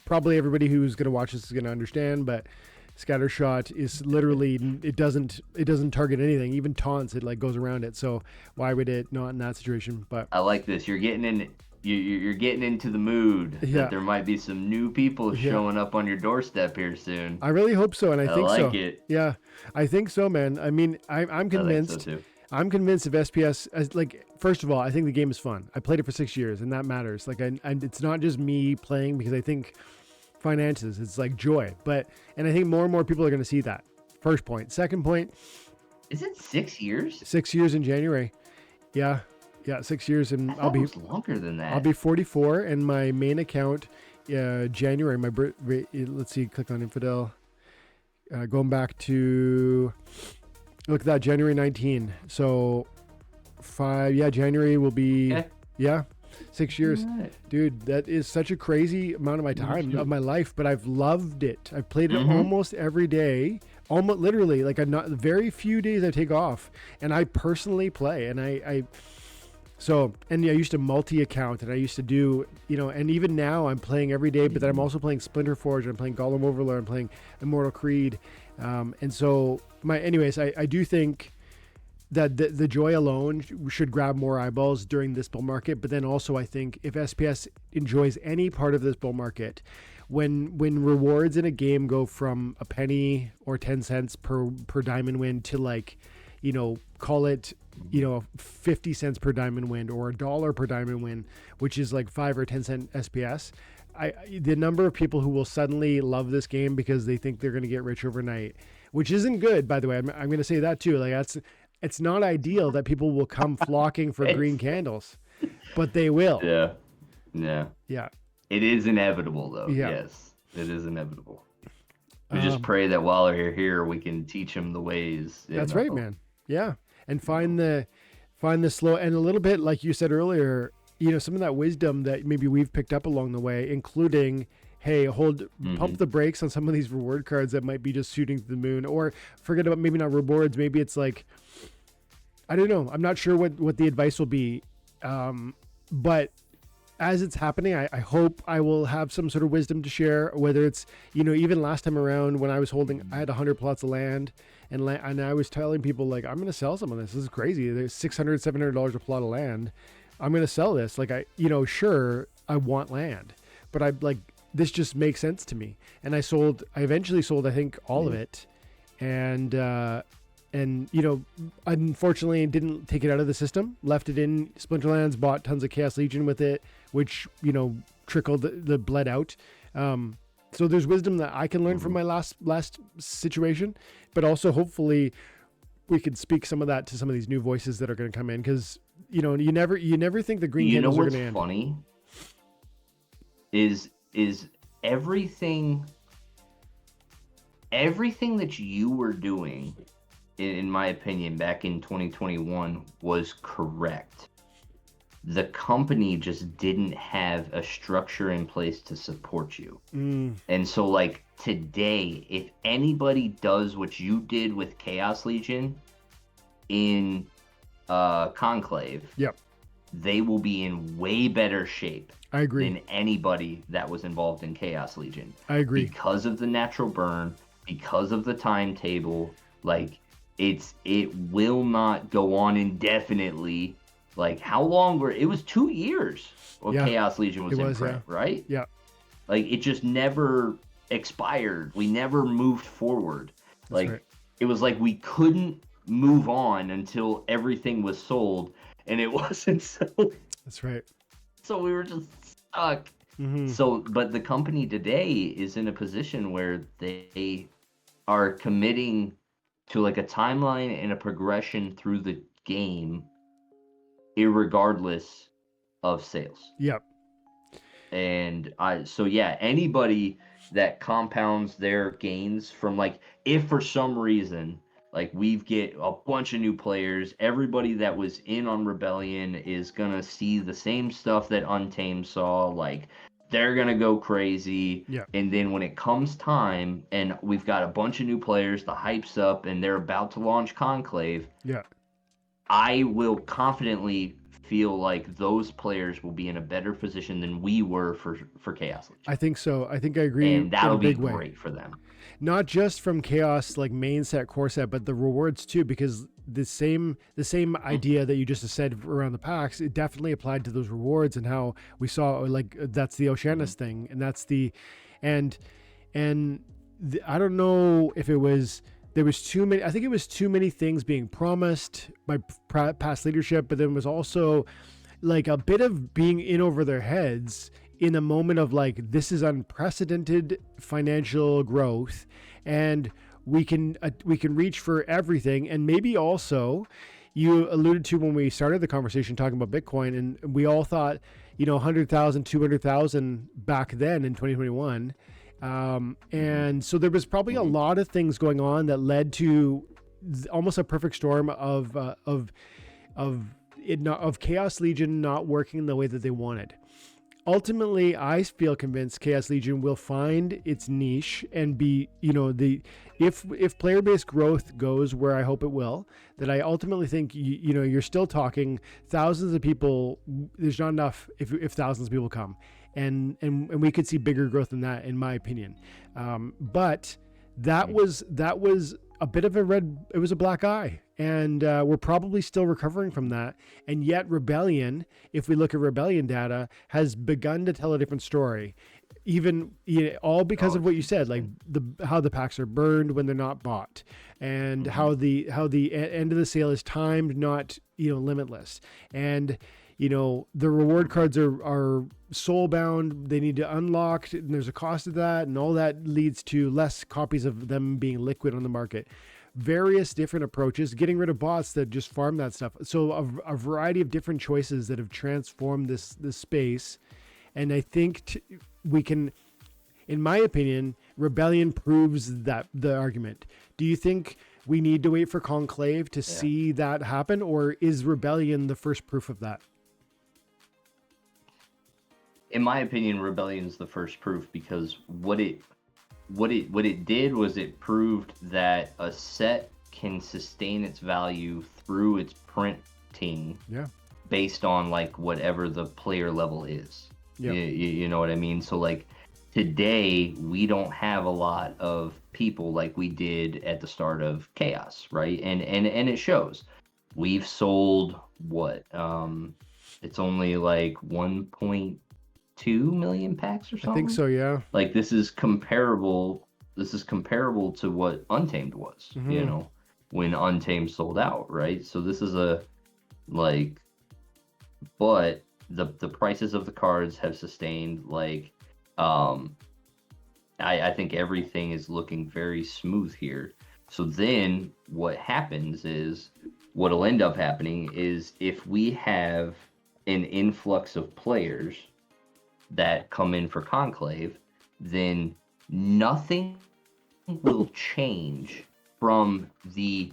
probably everybody who's going to watch this is going to understand, but scatter shot is literally it doesn't target anything, even taunts. It like goes around it. So why would it not in that situation? But I like this. You're getting into the mood that there might be some new people showing up on your doorstep here soon. I really hope so, and I think so. I like it. Yeah, I think so, man. I mean, I'm convinced. I think so too. I'm convinced if SPS, like, first of all, I think the game is fun. I played it for 6 years, and that matters. Like, it's not just me playing because I think finances, it's like joy. And I think more and more people are going to see that. First point. Second point. Is it 6 years? 6 years in January. Yeah. 6 years, and I'll be longer than that. I'll be 44, and my main account, January. My let's see. Click on Infidel. Going back to look at that, January 19. So January will be 6 years. Right. Dude, that is such a crazy amount of my time of my life, but I've loved it. I've played it almost every day. Almost literally, like very few days I take off, and I personally play, and I used to multi-account, and I used to do, and even now I'm playing every day, but then I'm also playing Splinter Forge, I'm playing Golem Overlord, I'm playing Immortal Creed. And so I do think that the joy alone should grab more eyeballs during this bull market. But then also I think if SPS enjoys any part of this bull market, when rewards in a game go from a penny or 10 cents per diamond win to like, call it, 50 cents per diamond win or $1 per diamond win, which is like 5 or 10 cent SPS. The number of people who will suddenly love this game because they think they're going to get rich overnight, which isn't good, by the way. I'm going to say that too. Like it's not ideal that people will come flocking for green candles, but they will. Yeah. It is inevitable, though. Yeah. Yes, it is inevitable. We just pray that while they're here, we can teach them the ways. That's right, man. Yeah, and find the slow, and a little bit like you said earlier. Some of that wisdom that maybe we've picked up along the way, including, hey, pump the brakes on some of these reward cards that might be just shooting to the moon, or forget about maybe not rewards. Maybe it's like, I don't know. I'm not sure what the advice will be. But as it's happening, I hope I will have some sort of wisdom to share, whether it's, even last time around when I was I had 100 plots of land, and I was telling people, like, I'm going to sell some of this. This is crazy. There's $600, $700 a plot of land. I'm going to sell this. Like, sure, I want land, but this just makes sense to me. And I eventually sold, I think, all of it. And unfortunately didn't take it out of the system, left it in Splinterlands, bought tons of Chaos Legion with it, which, trickled the bled out. So there's wisdom that I can learn from my last situation, but also hopefully we could speak some of that to some of these new voices that are going to come in. Cause you never think the green candles are going to end. Funny is everything that you were doing, in my opinion, back in 2021 was correct. The company just didn't have a structure in place to support you. And so, like, today, if anybody does what you did with Chaos Legion in Conclave, they will be in way better shape. I agree. Than anybody that was involved in Chaos Legion. I agree. Because of the natural burn, because of the timetable, like, it will not go on indefinitely. Like, how long it was 2 years when Chaos Legion was in print, right? Yeah. Like, it just never expired. We never moved forward. Like, It was like we couldn't move on until everything was sold, and it wasn't so. That's right. So we were just stuck. So, but the company today is in a position where they are committing to like a timeline and a progression through the game, irregardless of sales. Yep. And anybody that compounds their gains from, like, if for some reason, like, we get a bunch of new players, everybody that was in on Rebellion is gonna see the same stuff that Untamed saw, like, they're gonna go crazy. Yeah. And then when it comes time and we've got a bunch of new players, the hype's up and they're about to launch Conclave, I will confidently feel like those players will be in a better position than we were for Chaos Legion. I think so. I think I agree. And that'll be great for them. Not just from Chaos, like main set, core set, but the rewards too, because the same idea that you just said around the packs, it definitely applied to those rewards, and how we saw, like, that's the Oceanus thing, and that's I don't know if it was there was too many. I think it was too many things being promised by past leadership, but there was also like a bit of being in over their heads in a moment of like, this is unprecedented financial growth, and we can reach for everything. And maybe also, you alluded to when we started the conversation talking about Bitcoin, and we all thought, 100,000, 200,000 back then in 2021. And so there was probably a lot of things going on that led to almost a perfect storm of Chaos Legion not working the way that they wanted. Ultimately, I feel convinced Chaos Legion will find its niche and be, if player base growth goes where I hope it will, that I ultimately think, you're still talking thousands of people. There's not enough if thousands of people come, and we could see bigger growth than that, in my opinion. But that was a bit of it was a black eye, and we're probably still recovering from that. And yet Rebellion, if we look at Rebellion data, has begun to tell a different story, even all because of what you said, like how the packs are burned when they're not bought, and how the end of the sale is timed, not limitless, and the reward cards are soul bound. They need to unlock, and there's a cost of that, and all that leads to less copies of them being liquid on the market. Various different approaches, getting rid of bots that just farm that stuff. So a variety of different choices that have transformed this space. And I think we can, in my opinion, Rebellion proves that the argument. Do you think we need to wait for Conclave to see that happen, or is Rebellion the first proof of that? In my opinion, Rebellion's the first proof, because what it did was it proved that a set can sustain its value through its printing, based on like whatever the player level is. You know what I mean? So like today we don't have a lot of people like we did at the start of Chaos, right? And it shows. We've sold what? It's only like 1.2 million packs or something. I think so, yeah. Like this is comparable to what Untamed was, when Untamed sold out, right? So this is but the prices of the cards have sustained, like I think everything is looking very smooth here. So then what'll end up happening is, if we have an influx of players that come in for Conclave, then nothing will change from the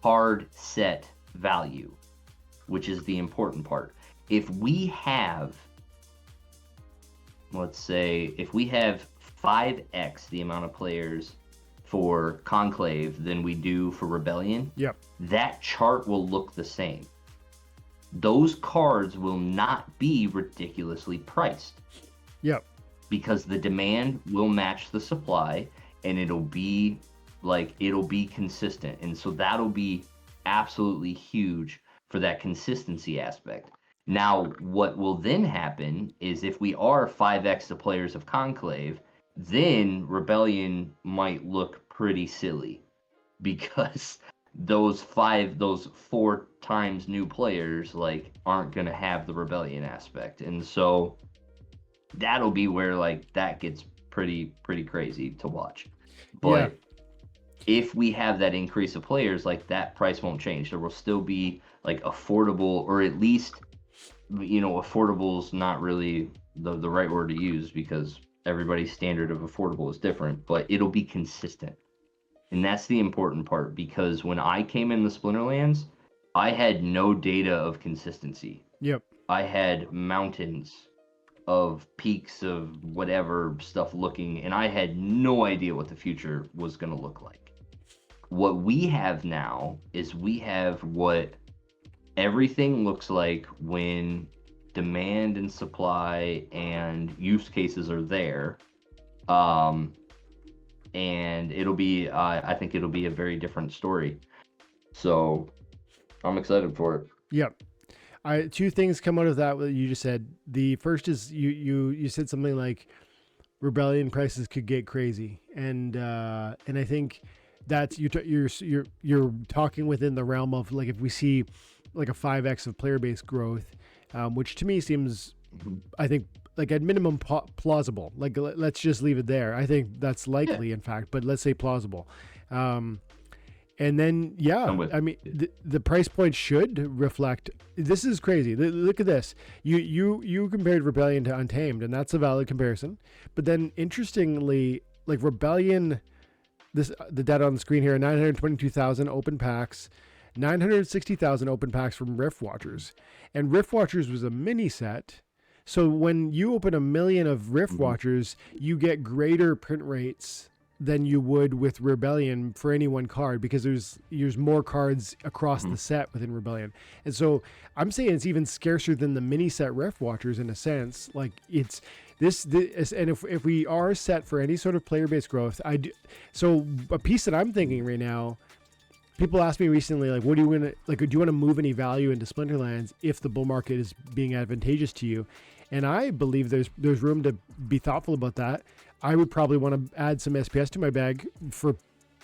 card set value, which is the important part. If we have, let's say, 5x the amount of players for Conclave than we do for Rebellion, that chart will look the same. Those cards will not be ridiculously priced. Because the demand will match the supply, and it'll be consistent. And so that'll be absolutely huge for that consistency aspect. Now, what will then happen is, if we are 5x the players of Conclave, then Rebellion might look pretty silly, because those 4 times new players like aren't going to have the Rebellion aspect. And so that'll be where like that gets pretty crazy to watch. But if we have that increase of players, like that price won't change. There will still be like affordable, or at least, affordable is not really the right word to use, because everybody's standard of affordable is different, but it'll be consistent. And that's the important part, because when I came in the Splinterlands, I had no data of consistency. I had mountains of peaks of whatever stuff looking, and I had no idea what the future was going to look like. What we have now is we have what everything looks like when demand and supply and use cases are there. And it'll be, I think it'll be a very different story. So I'm excited for it. 2 things come out of that what you just said. The first is you said something like Rebellion prices could get crazy, and I think that's you're talking within the realm of like if we see like a 5x of player base growth, which to me seems, I think, like at minimum plausible. Like let's just leave it there. I think that's likely, in fact, but let's say plausible. And then, I mean, the price point should reflect. This is crazy. Look at this. You compared Rebellion to Untamed, and that's a valid comparison. But then, interestingly, like Rebellion, the data on the screen here: 922,000 open packs, 960,000 open packs from Rift Watchers, and Rift Watchers was a mini set. So when you open 1 million of Rift Watchers, you get greater print rates than you would with Rebellion for any one card, because there's more cards across the set within Rebellion. And so I'm saying it's even scarcer than the mini set Rift Watchers in a sense. Like it's this and if we are set for any sort of player base growth, so a piece that I'm thinking right now, people asked me recently, like, what do you want to, like, do you want to move any value into Splinterlands if the bull market is being advantageous to you? And I believe there's room to be thoughtful about that. I would probably want to add some SPS to my bag for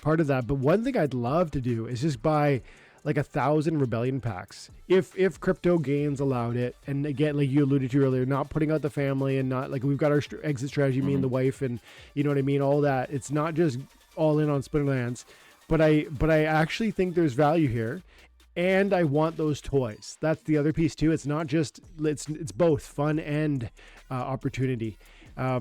part of that. But one thing I'd love to do is just buy like 1,000 Rebellion packs. If crypto gains allowed it, and again, like you alluded to earlier, not putting out the family and not like we've got our exit strategy, me and the wife, and you know what I mean, all that. It's not just all in on Splinterlands, but I actually think there's value here. And I want those toys. That's the other piece too. It's not just, it's both fun and opportunity. I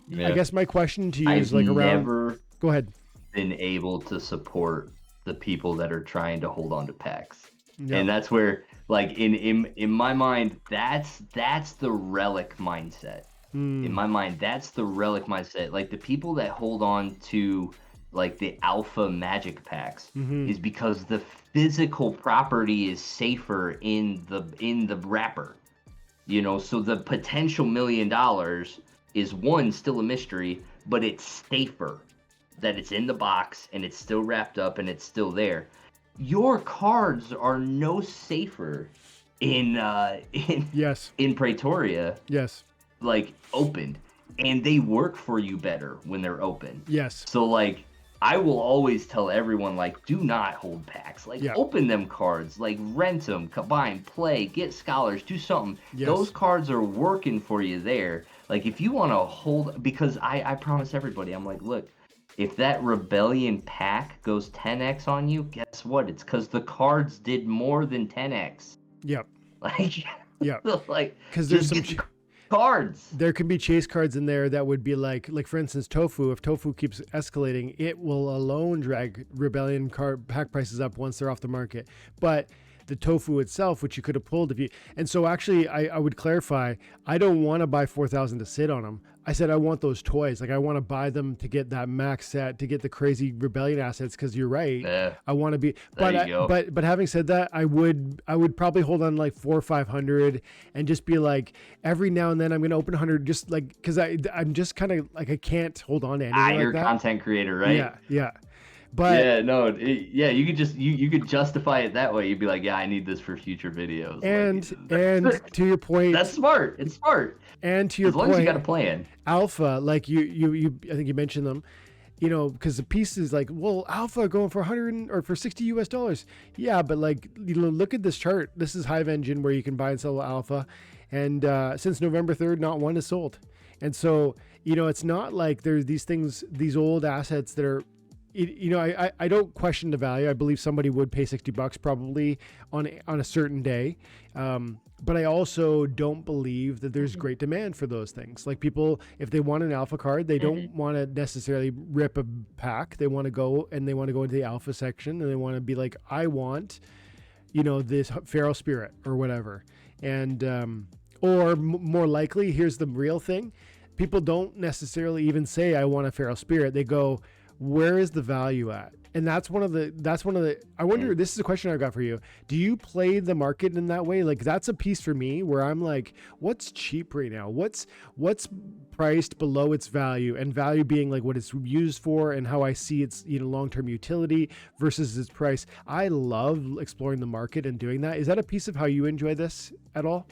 guess my question to you is like around. I've never go ahead. Been able to support the people that are trying to hold on to packs, and that's where, like in my mind, that's the relic mindset. In my mind, that's the relic mindset. Like the people that hold on to like the alpha magic packs is because the physical property is safer in the wrapper. You know, so the potential $1 million is one, still a mystery, but it's safer that it's in the box and it's still wrapped up and it's still there. Your cards are no safer in Praetoria. Yes. Like opened, and they work for you better when they're open. Yes. So like I will always tell everyone, like, do not hold packs. Like, open them cards. Like, rent them, combine, play, get scholars, do something. Yes. Those cards are working for you there. Like, if you want to hold... Because I promise everybody, I'm like, look, if that Rebellion pack goes 10x on you, guess what? It's because the cards did more than 10x. Yep. Like, like... Because there's some... cards. There can be chase cards in there that would be like for instance, Tofu. If Tofu keeps escalating, it will alone drag Rebellion card pack prices up once they're off the market. But the Tofu itself, which you could have pulled if you... And so actually, I would clarify, I don't want to buy 4,000 to sit on them. I said I want those toys. Like I want to buy them to get that max set, to get the crazy Rebellion assets, because you're right. I want to be... But having said that, I would probably hold on like 400 or 500 and just be like, every now and then I'm going to open 100, just like, because I'm just kind of like, I can't hold on to anything you're like that. A content creator, right? Yeah. But you could just you could justify it that way. You'd be like, yeah, I need this for future videos. And to your point, that's smart. It's smart. And to your point, as long as you got a plan. Alpha, like you I think you mentioned them, you know, because the piece is like, well, Alpha going for 100 or for $60 US. Yeah, but like, you know, look at this chart. This is Hive Engine where you can buy and sell Alpha, and since November 3rd, not one is sold. And so, you know, it's not like there's these things, these old assets that are... You know, I don't question the value. I believe somebody would pay $60 probably on a certain day. But I also don't believe that there's great demand for those things. Like people, if they want an alpha card, they don't want to necessarily rip a pack. They want to go into the alpha section, and they want to be like, I want, you know, this feral spirit or whatever. And, or more likely, here's the real thing. People don't necessarily even say, I want a feral spirit. They go, where is the value at? And that's one of the, I wonder, this is a question I've got for you. Do you play the market in that way? Like that's a piece for me where I'm like, what's cheap right now? What's priced below its value, and value being like what it's used for and how I see its, you know, long-term utility versus its price. I love exploring the market and doing that. Is that a piece of how you enjoy this at all?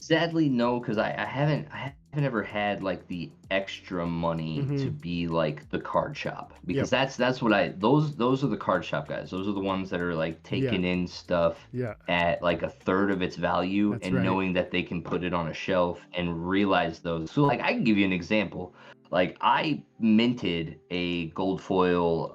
Sadly, no, because I haven't ever had like the extra money to be like the card shop, because Yep. that's what those are the card shop guys. Those are the ones that are like Yeah. taking in stuff Yeah. at like a third of its value That's and right. knowing that they can put it on a shelf and realize those. So like I can give you an example. Like I minted a gold foil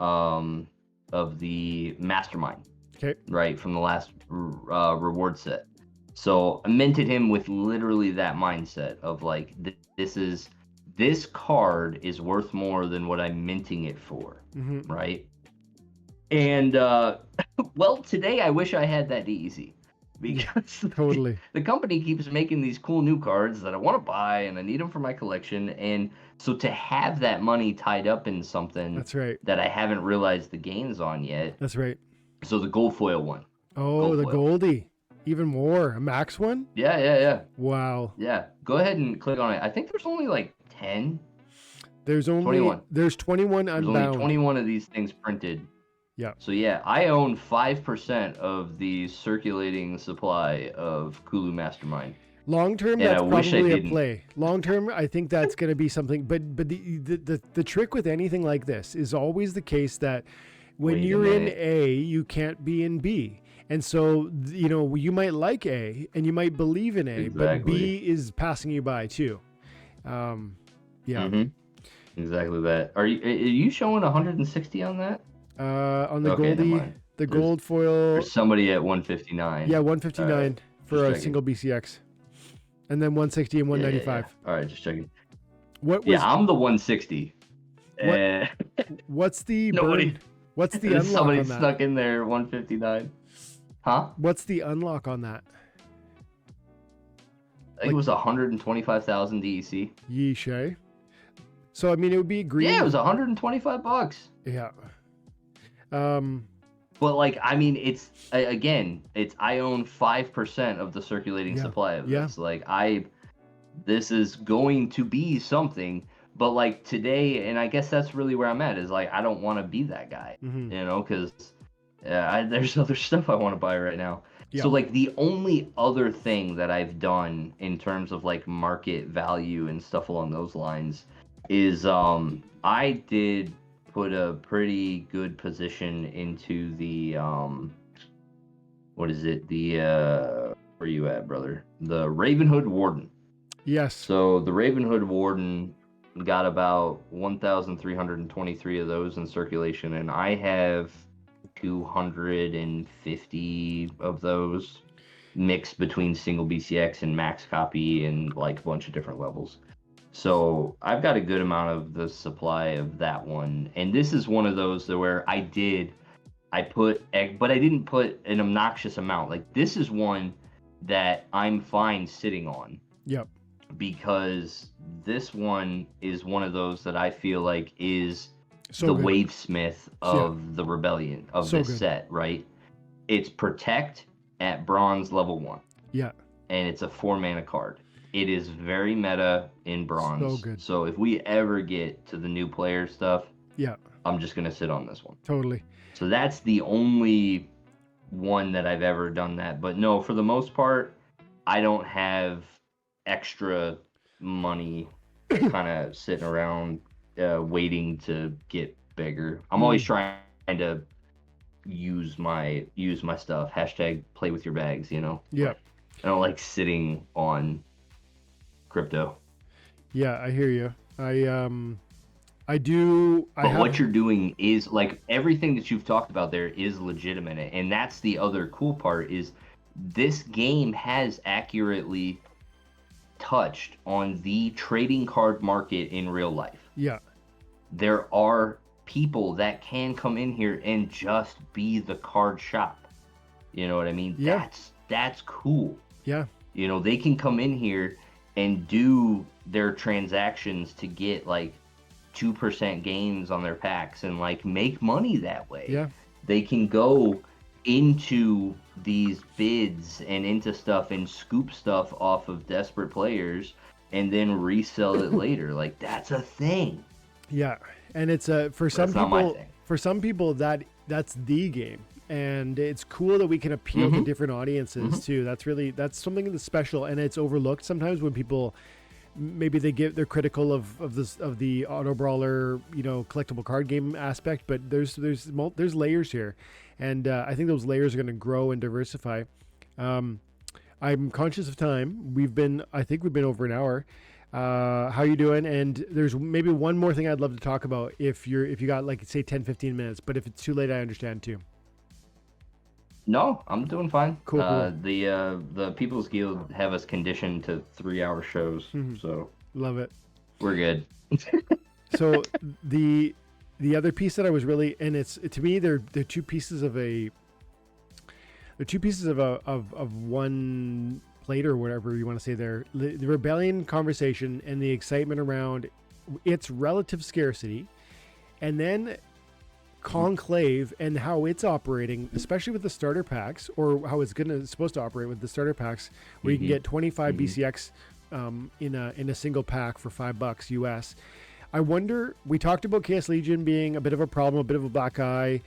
of the Mastermind, Okay. right, from the last reward set. So I minted him with literally that mindset of like this card is worth more than what I'm minting it for, Hmm. right? And well, today I wish I had that easy, because Totally. the company keeps making these cool new cards that I want to buy and I need them for my collection. And so to have that money tied up in something That's right. that I haven't realized the gains on yet. That's right. So the gold foil one. Oh, the foil. Goldie. Even more. A max one? Yeah. Wow. Yeah, go ahead and click on it. I think there's only like 10, There's only 21. There's 21 There's unbound. only 21 of these things printed. Yeah. So yeah, I own 5% of the circulating supply of Kulu Mastermind. Long term, And that's I wish I probably a didn't. play. Long term, I think that's going to be something. But the trick with anything like this is always the case that when Wait a you're in minute. A, you can't be in B. And so, you know, you might like A and you might believe in A, but B is passing you by too. Yeah. Exactly that. Are you showing 160 on that? On the Okay, never Goldie, mind. the gold foil. There's somebody at 159. Yeah, 159 Alright, for just a checking. single BCX. And then 160 and 195. Yeah. All right, just checking. What was Yeah, I'm the 160. What- what's the Nobody- burn? What's the unlock somebody on that? snuck in there 159. Huh? What's the unlock on that? I think it was 125,000 DEC. Yeesh. So I mean, it would be green. Yeah, it was 125 bucks. Yeah. But like, I mean, it's I own 5% of the circulating Yeah, supply of yeah. this. Like this is going to be something. But like today, and I guess that's really where I'm at, is like I don't want to be that guy, Mhm. you know, because there's other stuff I want to buy right now. Yeah. So like the only other thing that I've done in terms of like market value and stuff along those lines is I did put a pretty good position into the what is it, the where you at, brother, the Ravenhood Warden. Yes. So the Ravenhood Warden got about 1,323 of those in circulation, and I have 250 of those mixed between single BCX and max copy and like a bunch of different levels. So I've got a good amount of the supply of that one, and this is one of those where I didn't put an obnoxious amount. Like this is one that I'm fine sitting on. Yep. Because this one is one of those that I feel like is So the good. Wavesmith of the Rebellion of So this good. set, right? It's Protect at Bronze level 1. Yeah. And it's a 4-mana card. It is very meta in Bronze. So good. So if we ever get to the new player stuff, Yeah. I'm just going to sit on this one. Totally. So that's the only one that I've ever done that. But no, for the most part, I don't have extra money kind of sitting around waiting to get bigger. I'm always trying to use my stuff. Hashtag play with your bags, you know? Yeah. I don't like sitting on crypto. Yeah, I hear you. I do. But what you're doing is like everything that you've talked about there is legitimate. And that's the other cool part is this game has accurately touched on the trading card market in real life. Yeah. There are people that can come in here and just be the card shop. You know what I mean? Yeah. That's cool. Yeah. You know, they can come in here and do their transactions to get like 2% gains on their packs and like make money that way. Yeah. They can go into these bids and into stuff and scoop stuff off of desperate players and then resell it later. Like that's a thing. Yeah. And it's for some That's not my people. thing. For some people, that's the game. and it's cool that we can appeal to different audiences too. That's something that's special, and it's overlooked sometimes when people maybe they're critical of the auto brawler, collectible card game aspect, but there's layers here, and I think those layers are going to grow and diversify. I'm conscious of time. I think we've been over an hour. How you doing? And there's maybe one more thing I'd love to talk about if you got like say 10-15 minutes, but if it's too late, I understand too. No, I'm doing fine. Cool. The People's Guild have us conditioned to 3-hour shows, so love it. We're good. So the other piece that I was really, and it's to me they're two pieces of one plate or whatever you want to say there. The Rebellion conversation and the excitement around its relative scarcity, and then Conclave and how it's operating, especially with the starter packs, or how it's supposed to operate with the starter packs, where you can get 25 BCX in a single pack for $5 US. I wonder, we talked about Chaos Legion being a bit of a problem, a bit of a black eye,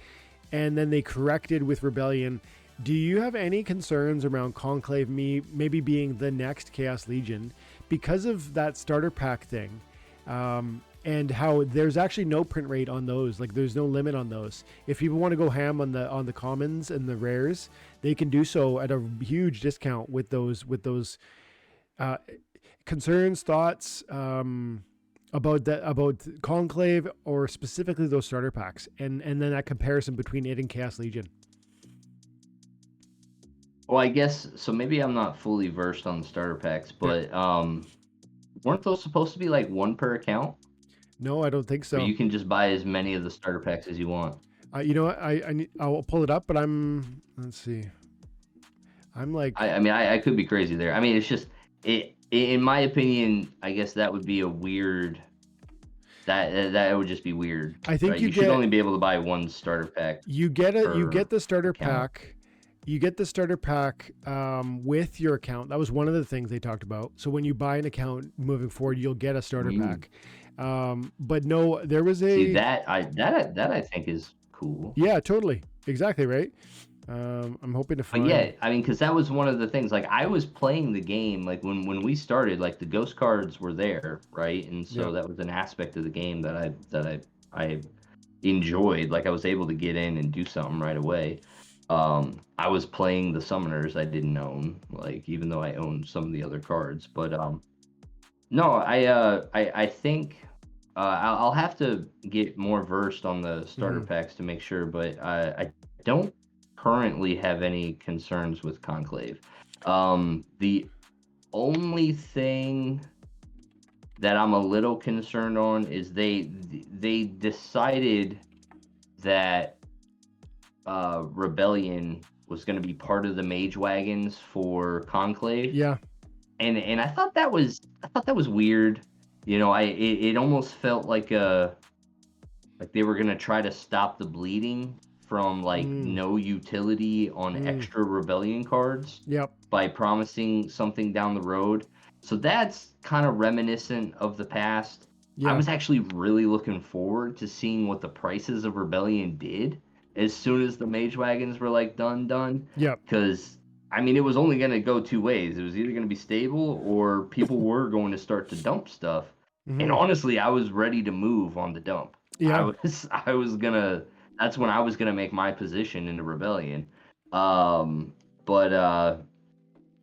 and then they corrected with Rebellion. Do you have any concerns around Conclave maybe being the next Chaos Legion because of that starter pack thing? And how there's actually no print rate on those, like there's no limit on those. If people want to go ham on the commons and the rares, they can do so at a huge discount with those concerns, thoughts about Conclave, or specifically those starter packs, and then that comparison between it and Chaos Legion. Well, I guess so. Maybe I'm not fully versed on the starter packs, but weren't those supposed to be like one per account? No, I don't think so. Or you can just buy as many of the starter packs as you want. You know what? I'll pull it up, but let's see. I'm like, I could be crazy there. I mean, it's just in my opinion, I guess that would be a weird. That would just be weird. I think right? you should only be able to buy one starter pack. You get the starter pack. You get the starter pack with your account. That was one of the things they talked about. So when you buy an account moving forward, you'll get a starter pack. But no, there was that I think is cool. Yeah, totally, exactly right. I'm hoping to find. But yeah, I mean, because that was one of the things. Like I was playing the game, like when we started, like the ghost cards were there, right? And so that was an aspect of the game that I enjoyed. Like I was able to get in and do something right away. I was playing the summoners I didn't own, like even though I owned some of the other cards. But no, I think I'll have to get more versed on the starter packs to make sure. But I don't currently have any concerns with Conclave. The only thing that I'm a little concerned on is they decided that Rebellion was going to be part of the mage wagons for Conclave. Yeah. And I thought that was weird. You know, it almost felt like they were going to try to stop the bleeding from like no utility on extra Rebellion cards. Yep. By promising something down the road. So that's kind of reminiscent of the past. Yeah. I was actually really looking forward to seeing what the prices of Rebellion did as soon as the mage wagons were like done. Yeah. Because I mean, it was only going to go two ways. It was either going to be stable or people were going to start to dump stuff. And honestly, I was ready to move on the dump. Yeah. I was gonna. That's when I was gonna make my position in the Rebellion. But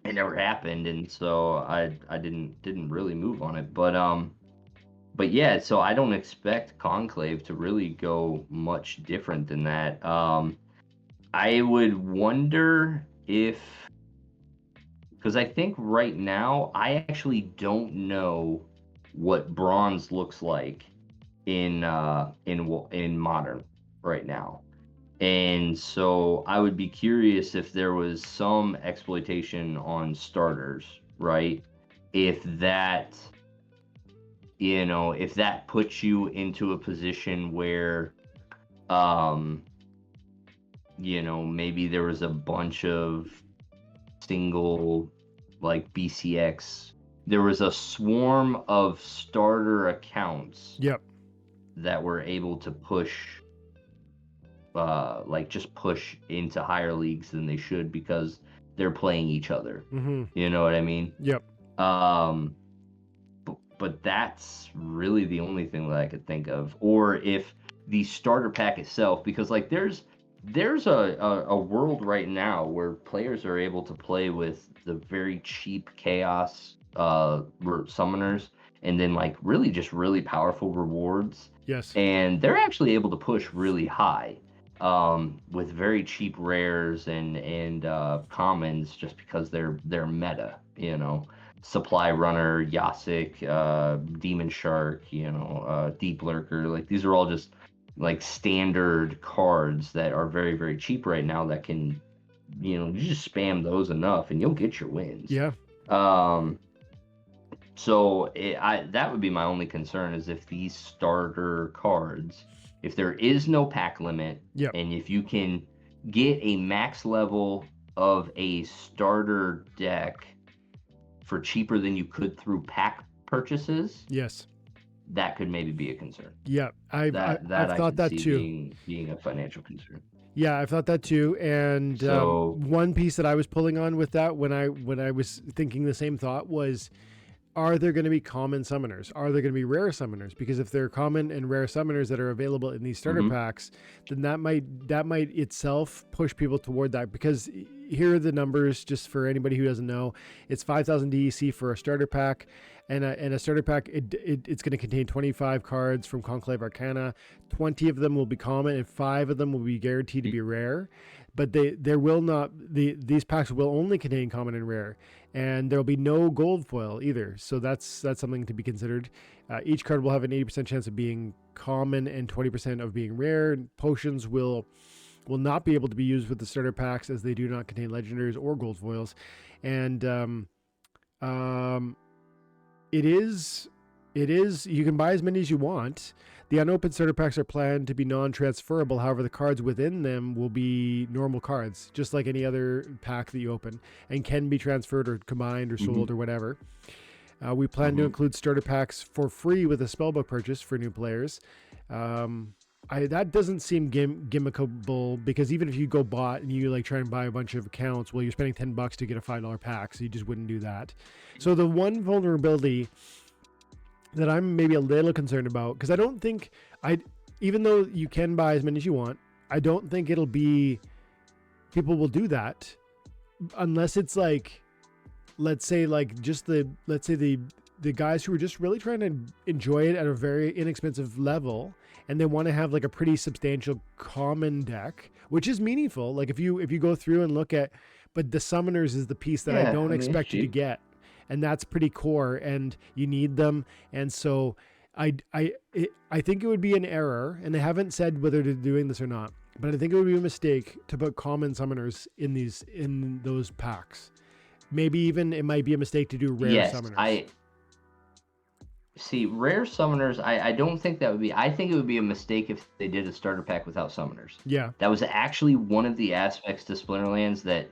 it never happened, and so I didn't really move on it. But yeah, so I don't expect Conclave to really go much different than that. I would wonder if, because I think right now I actually don't know what bronze looks like in modern right now. And so I would be curious if there was some exploitation on starters, right? If that puts you into a position where, maybe there was a bunch of single, like BCX. There was a swarm of starter accounts. Yep. That were able to push like just push into higher leagues than they should because they're playing each other. Mm-hmm. You know what I mean? Yep. But that's really the only thing that I could think of. Or if the starter pack itself, because like there's a world right now where players are able to play with the very cheap chaos summoners, and then like really powerful rewards, Yes. and they're actually able to push really high with very cheap rares and commons, just because they're meta, you know. Supply Runner, Yasik, Demon Shark, Deep Lurker. Like these are all just like standard cards that are very, very cheap right now that can, you just spam those enough and you'll get your wins. Yeah. So that would be my only concern, is if these starter cards, if there is no pack limit, Yep. and if you can get a max level of a starter deck for cheaper than you could through pack purchases, Yes. that could maybe be a concern. Yeah. I've thought that too. Being a financial concern. Yeah, I've thought that too. And So, one piece that I was pulling on with that when I was thinking the same thought was, are there going to be common summoners? Are there going to be rare summoners? Because if there are common and rare summoners that are available in these starter packs, then that might itself push people toward that. Because here are the numbers, just for anybody who doesn't know. It's 5,000 DEC for a starter pack, and a starter pack, it's going to contain 25 cards from Conclave Arcana. 20 of them will be common, and 5 of them will be guaranteed to be rare. But these packs will only contain common and rare, and there'll be no gold foil either. So that's something to be considered. Each card will have an 80% chance of being common and 20% of being rare. Potions will not be able to be used with the starter packs, as they do not contain legendaries or gold foils. And it is you can buy as many as you want. The unopened starter packs are planned to be non-transferable. However, the cards within them will be normal cards, just like any other pack that you open, and can be transferred or combined or sold or whatever. We plan to include starter packs for free with a spellbook purchase for new players. That doesn't seem gimmickable, because even if you go bot and you like try and buy a bunch of accounts, well, you're spending $10 to get a $5 pack, so you just wouldn't do that. So the one vulnerability that I'm maybe a little concerned about, because I don't think even though you can buy as many as you want, I don't think people will do that unless it's like, let's say the guys who are just really trying to enjoy it at a very inexpensive level, and they want to have like a pretty substantial common deck, which is meaningful. Like if you go through and look at, but the summoners is the piece that I don't expect you to get. And that's pretty core, and you need them. And so I think it would be an error, and they haven't said whether they're doing this or not, but I think it would be a mistake to put common summoners in those packs. Maybe even it might be a mistake to do rare summoners. I see rare summoners. I don't think that would be. I think it would be a mistake if they did a starter pack without summoners. Yeah, that was actually one of the aspects to Splinterlands that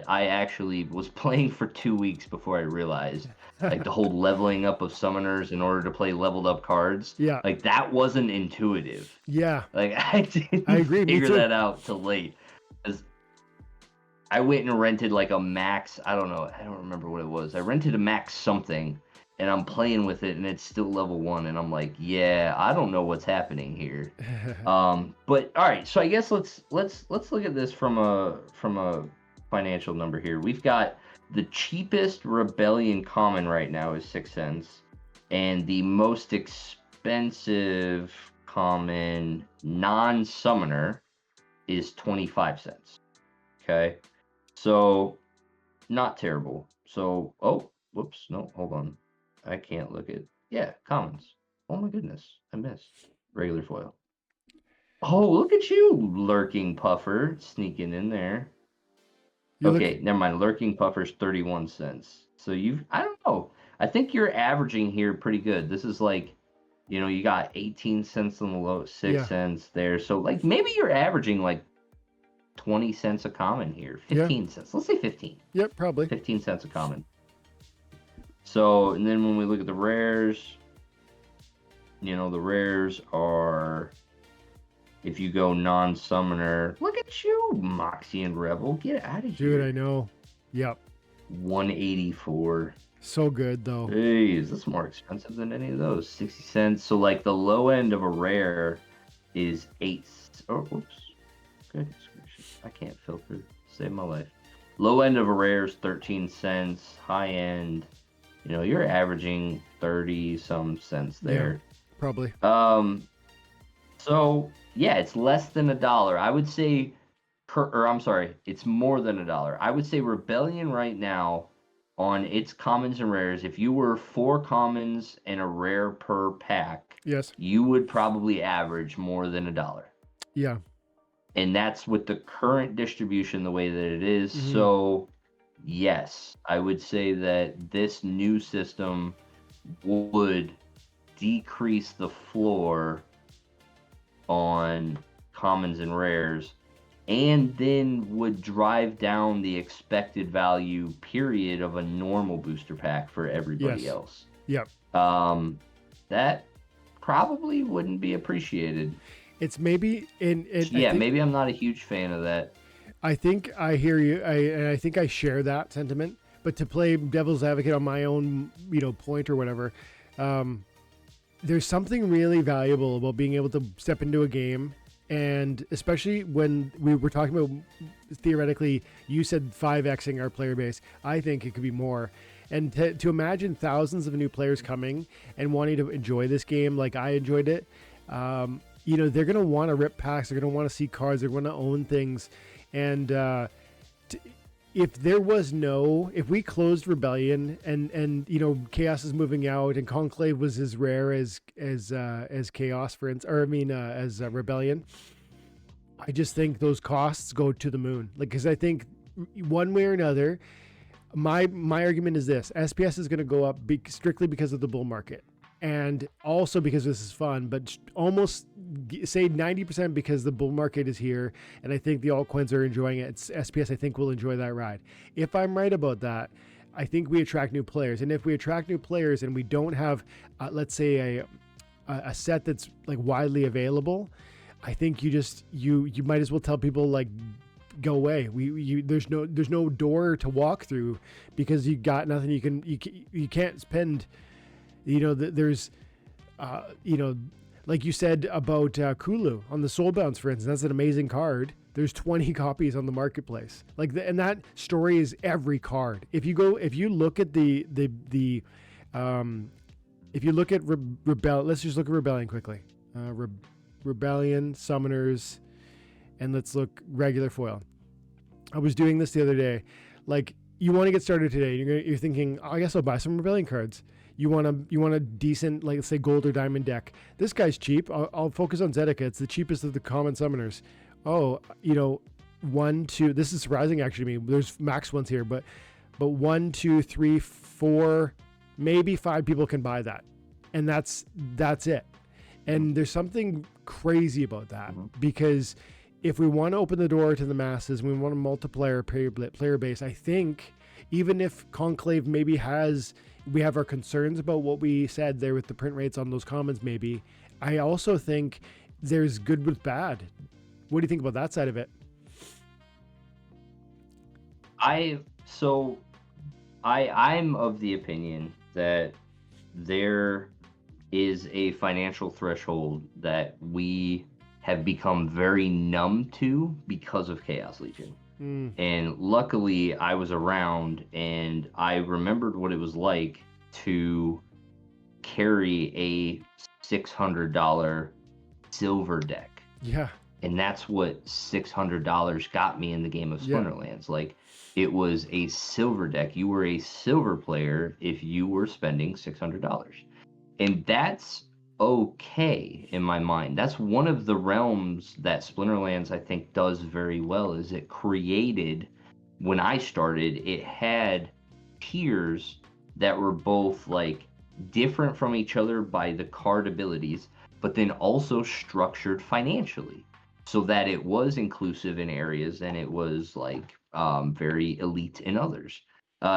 I actually was playing for 2 weeks before I realized, like the whole leveling up of summoners in order to play leveled up cards. Yeah, like that wasn't intuitive. Yeah, like I didn't agree. figure that out till late, because I went and rented like a max. I don't remember what it was. I rented a max something, and I'm playing with it, and it's still level 1, and I'm like, yeah, I don't know what's happening here. But all right, so I guess let's look at this from a financial number here. We've got the cheapest Rebellion common right now is 6 cents, and the most expensive common non-summoner is 25 cents. Okay, so not terrible. So whoops, no, hold on, I can't look at commons. Oh my goodness, I missed regular foil. Oh, look at you, Lurking Puffer, sneaking in there. Never mind. Lurking Puffer's 31 cents. So I don't know. I think you're averaging here pretty good. This is like, you got 18 cents on the low, 6 cents there. So like maybe you're averaging like 20 cents a common here. 15 cents. Let's say 15. Yep, probably. 15 cents a common. So, and then when we look at the rares, the rares are, If you go non-summoner, look at you, Moxie and Rebel. Get out of Dude, here. I know. Yep. 184. So good though. Hey, is this more expensive than any of those? 60 cents. So like the low end of a rare is 8. Oh, whoops. Goodness gracious. I can't filter. Save my life. Low end of a rare is 13 cents. High end, you're averaging 30 some cents there. Yeah, probably. So yeah, it's less than $1. I would say I'm sorry, it's more than $1. I would say Rebellion right now on its commons and rares, if you were 4 commons and a rare per pack, Yes. you would probably average more than $1. Yeah. And that's with the current distribution the way that it is. Mhm. So yes, I would say that this new system would decrease the floor on commons and rares, and then would drive down the expected value period of a normal booster pack for everybody Yes. else. Yep. That probably wouldn't be appreciated. It's maybe maybe I'm not a huge fan of that. I think I hear you, and I think I share that sentiment. But to play devil's advocate on my own, point or whatever, there's something really valuable about being able to step into a game, and especially when we were talking about, theoretically, you said 5xing our player base. I think it could be more. And to imagine thousands of new players coming and wanting to enjoy this game like I enjoyed it, they're going to want to rip packs. They're going to want to see cards. They're going to own things. And if we closed Rebellion and Chaos is moving out and Conclave was as rare as Chaos, for instance, as Rebellion, I just think those costs go to the moon. Because I think one way or another, my argument is this: SPS is going to go up strictly because of the bull market. And also because this is fun, but almost say 90% because the bull market is here, and I think the altcoins are enjoying it. SPS, I think, will enjoy that ride. If I'm right about that, I think we attract new players. And if we attract new players and we don't have, let's say, a set that's like widely available, I think you might as well tell people like, go away. There's no door to walk through because you got nothing. You can't spend. There's, like you said about Kulu on the Soulbounds, for instance, that's an amazing card. There's 20 copies on the marketplace. And that story is every card. If you look at let's just look at Rebellion quickly. Rebellion, Summoners, and let's look regular foil. I was doing this the other day. Like, you want to get started today. You're thinking, I guess I'll buy some Rebellion cards. You want a decent, like, say, gold or diamond deck. This guy's cheap. I'll focus on Zedeka. It's the cheapest of the common summoners. Oh, 1, 2. This is surprising actually to me. There's max ones here, but 1, 2, 3, 4, maybe 5 people can buy that, and that's it. And there's something crazy about that, because if we want to open the door to the masses, we want a multiplayer player base. I think even if Conclave maybe we have our concerns about what we said there with the print rates on those commons, maybe, I also think there's good with bad. What do you think about that side of it? I'm of the opinion that there is a financial threshold that we have become very numb to because of Chaos Legion. And luckily I was around and I remembered what it was like to carry a $600 silver deck. Yeah. And that's what $600 got me in the game of Splinterlands. Like, it was a silver deck. You were a silver player if you were spending $600. And that's okay in my mind. That's one of the realms that Splinterlands, I think, does very well, is it created, when I started, it had tiers that were both like different from each other by the card abilities, but then also structured financially so that it was inclusive in areas and it was like very elite in others.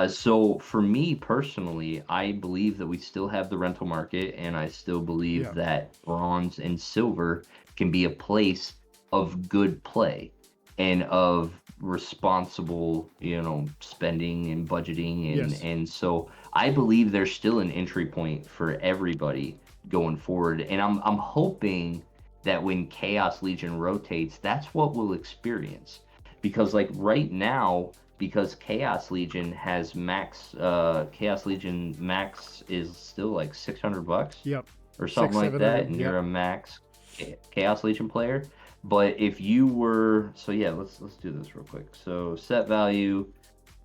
So for me personally, I believe that we still have the rental market, and I still believe that bronze and silver can be a place of good play and of responsible, spending and budgeting. Yes. And so I believe there's still an entry point for everybody going forward. And I'm hoping that when Chaos Legion rotates, that's what we'll experience. Because like right now, because Chaos Legion has Chaos Legion max is still like $600. Yep. Or something like that, and you're a max Chaos Legion player. But if you were, so yeah, let's do this real quick. So set value,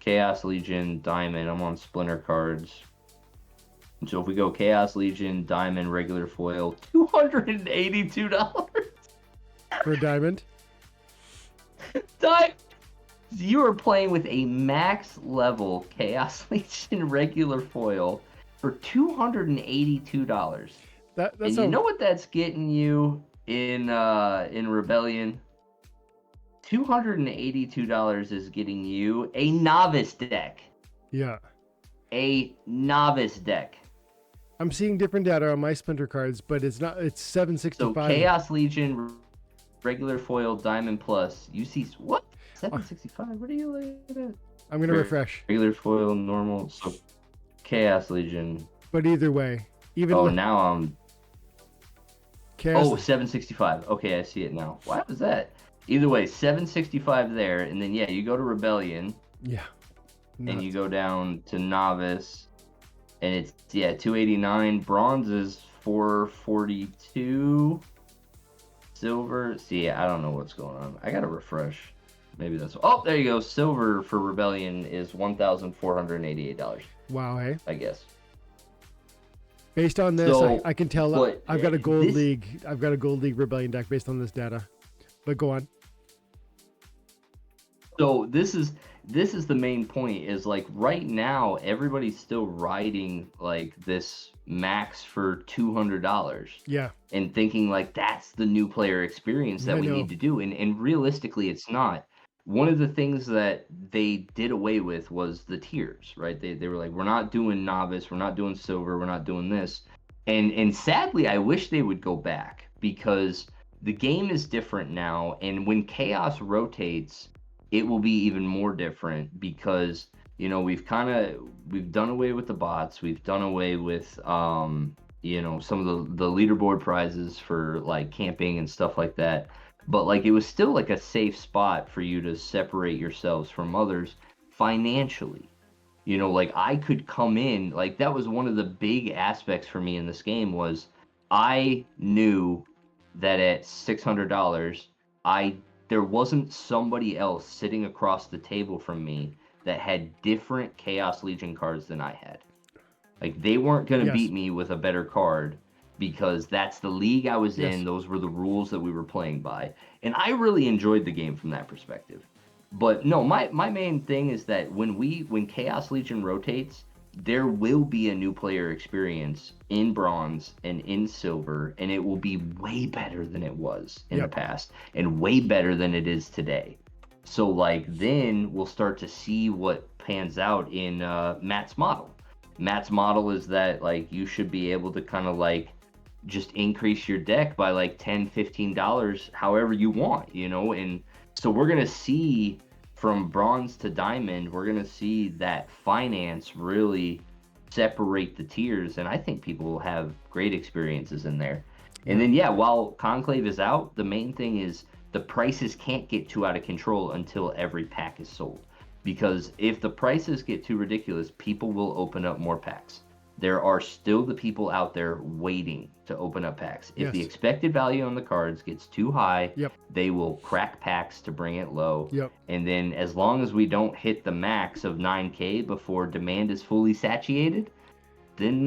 Chaos Legion, Diamond. I'm on Splinter cards. So if we go Chaos Legion, Diamond, regular foil, $282 for a Diamond. You are playing with a max level Chaos Legion regular foil for $282. That's and you know what that's getting you in Rebellion? $282 is getting you a novice deck. Yeah. A novice deck. I'm seeing different data on my Splinter cards, but it's 765. So Chaos Legion regular foil Diamond Plus. You see what? 765. What are you looking at? I'm gonna refresh. Regular foil normal. So Chaos Legion. But either way, now I'm. Chaos... 765. Okay, I see it now. Why was that? Either way, 765 there, and then you go to Rebellion. Yeah. And you go down to Novice, and it's 289. Bronze is 442. Silver. See, I don't know what's going on. I gotta refresh. Maybe that's. Oh, there you go. Silver for Rebellion is $1,488. Wow, hey. I guess. Based on this, So, I can tell I've got a gold league. I've got a gold league Rebellion deck based on this data. But go on. So this is the main point. Is like right now everybody's still riding like this max for $200. Yeah. And thinking like that's the new player experience that we need to do. And realistically, it's not. One of the things that they did away with was the tiers, right? They were like, we're not doing novice, we're not doing silver, we're not doing this. And sadly, I wish they would go back because the game is different now. And when Chaos rotates, it will be even more different because, we've done away with the bots. We've done away with, some of the leaderboard prizes for like camping and stuff like that. But like it was still like a safe spot for you to separate yourselves from others financially. Like I could come in, like that was one of the big aspects for me in this game was I knew that at $600 there wasn't somebody else sitting across the table from me that had different Chaos Legion cards than I had. Like they weren't going to beat me with a better card. Because that's the league I was in. Those were the rules that we were playing by. And I really enjoyed the game from that perspective. But no, my main thing is that when Chaos Legion rotates, there will be a new player experience in Bronze and in Silver, and it will be way better than it was in the past, and way better than it is today. So like then we'll start to see what pans out in Matt's model. Matt's model is that like you should be able to kind of like just increase your deck by like $10-15 however you want, and so we're gonna see from Bronze to Diamond, we're gonna see that finance really separate the tiers, and I think people will have great experiences in there. And then while Conclave is out, the main thing is the prices can't get too out of control until every pack is sold, because if the prices get too ridiculous, people will open up more packs. There are still the people out there waiting to open up packs. If the expected value on the cards gets too high, they will crack packs to bring it low. And then as long as we don't hit the max of 9K before demand is fully satiated, then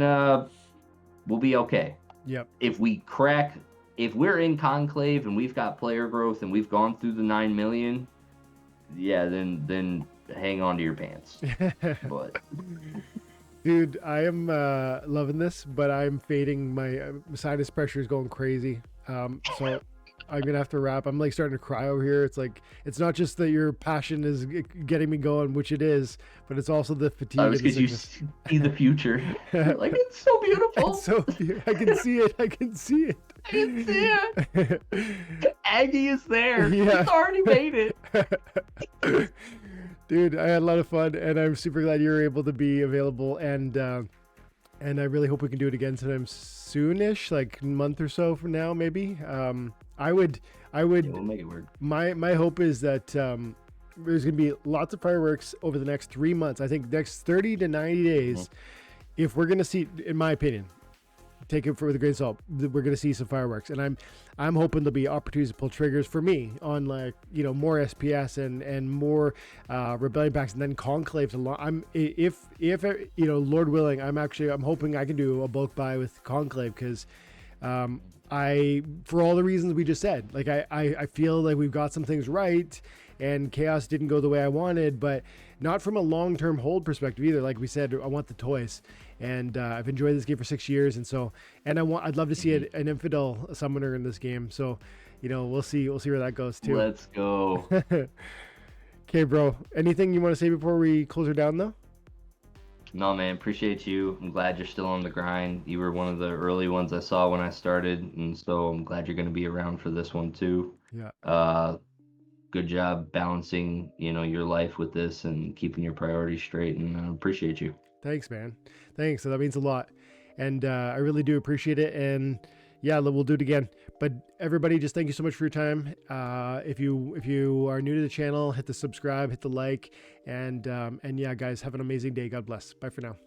we'll be okay. If we're in Conclave and we've got player growth and we've gone through the 9 million, then hang on to your pants. But... Dude, I am loving this, but I'm fading. My sinus pressure is going crazy. So I'm going to have to wrap. I'm like starting to cry over here. It's like, it's not just that your passion is getting me going, which it is, but it's also the fatigue. It's because you see the future. Like, it's so beautiful. I can see it. I can see it. I can see it. Aggie is there. Yeah. He's already made it. Dude, I had a lot of fun, and I'm super glad you were able to be available. And I really hope we can do it again sometime soonish, like a month or so from now, maybe. I would. Yeah, we'll make it work. My hope is that there's going to be lots of fireworks over the next 3 months. I think next 30 to 90 days, if we're going to see, in my opinion, take it with a grain of salt, we're going to see some fireworks. And I'm hoping there'll be opportunities to pull triggers for me on, like, you know, more SPS and more Rebellion packs, and then Conclaves along. If you know, Lord willing, I'm hoping I can do a bulk buy with Conclave, because for all the reasons we just said, like, I feel like we've got some things right, and Chaos didn't go the way I wanted, but not from a long-term hold perspective either. Like we said, I want the toys, and I've enjoyed this game for 6 years, I'd love to see an Infidel summoner in this game. So, you know, we'll see where that goes too. Let's go. Okay, bro. Anything you want to say before we close her down, though? No, man, appreciate you. I'm glad you're still on the grind. You were one of the early ones I saw when I started, and so I'm glad you're going to be around for this one too. Yeah. Good job balancing, you know, your life with this and keeping your priorities straight, and I appreciate you. Thanks, man. Thanks. So that means a lot, and I really do appreciate it. And yeah, we'll do it again. But everybody, just thank you so much for your time. If you are new to the channel, hit the subscribe, hit the like, and yeah, guys, have an amazing day. God bless. Bye for now.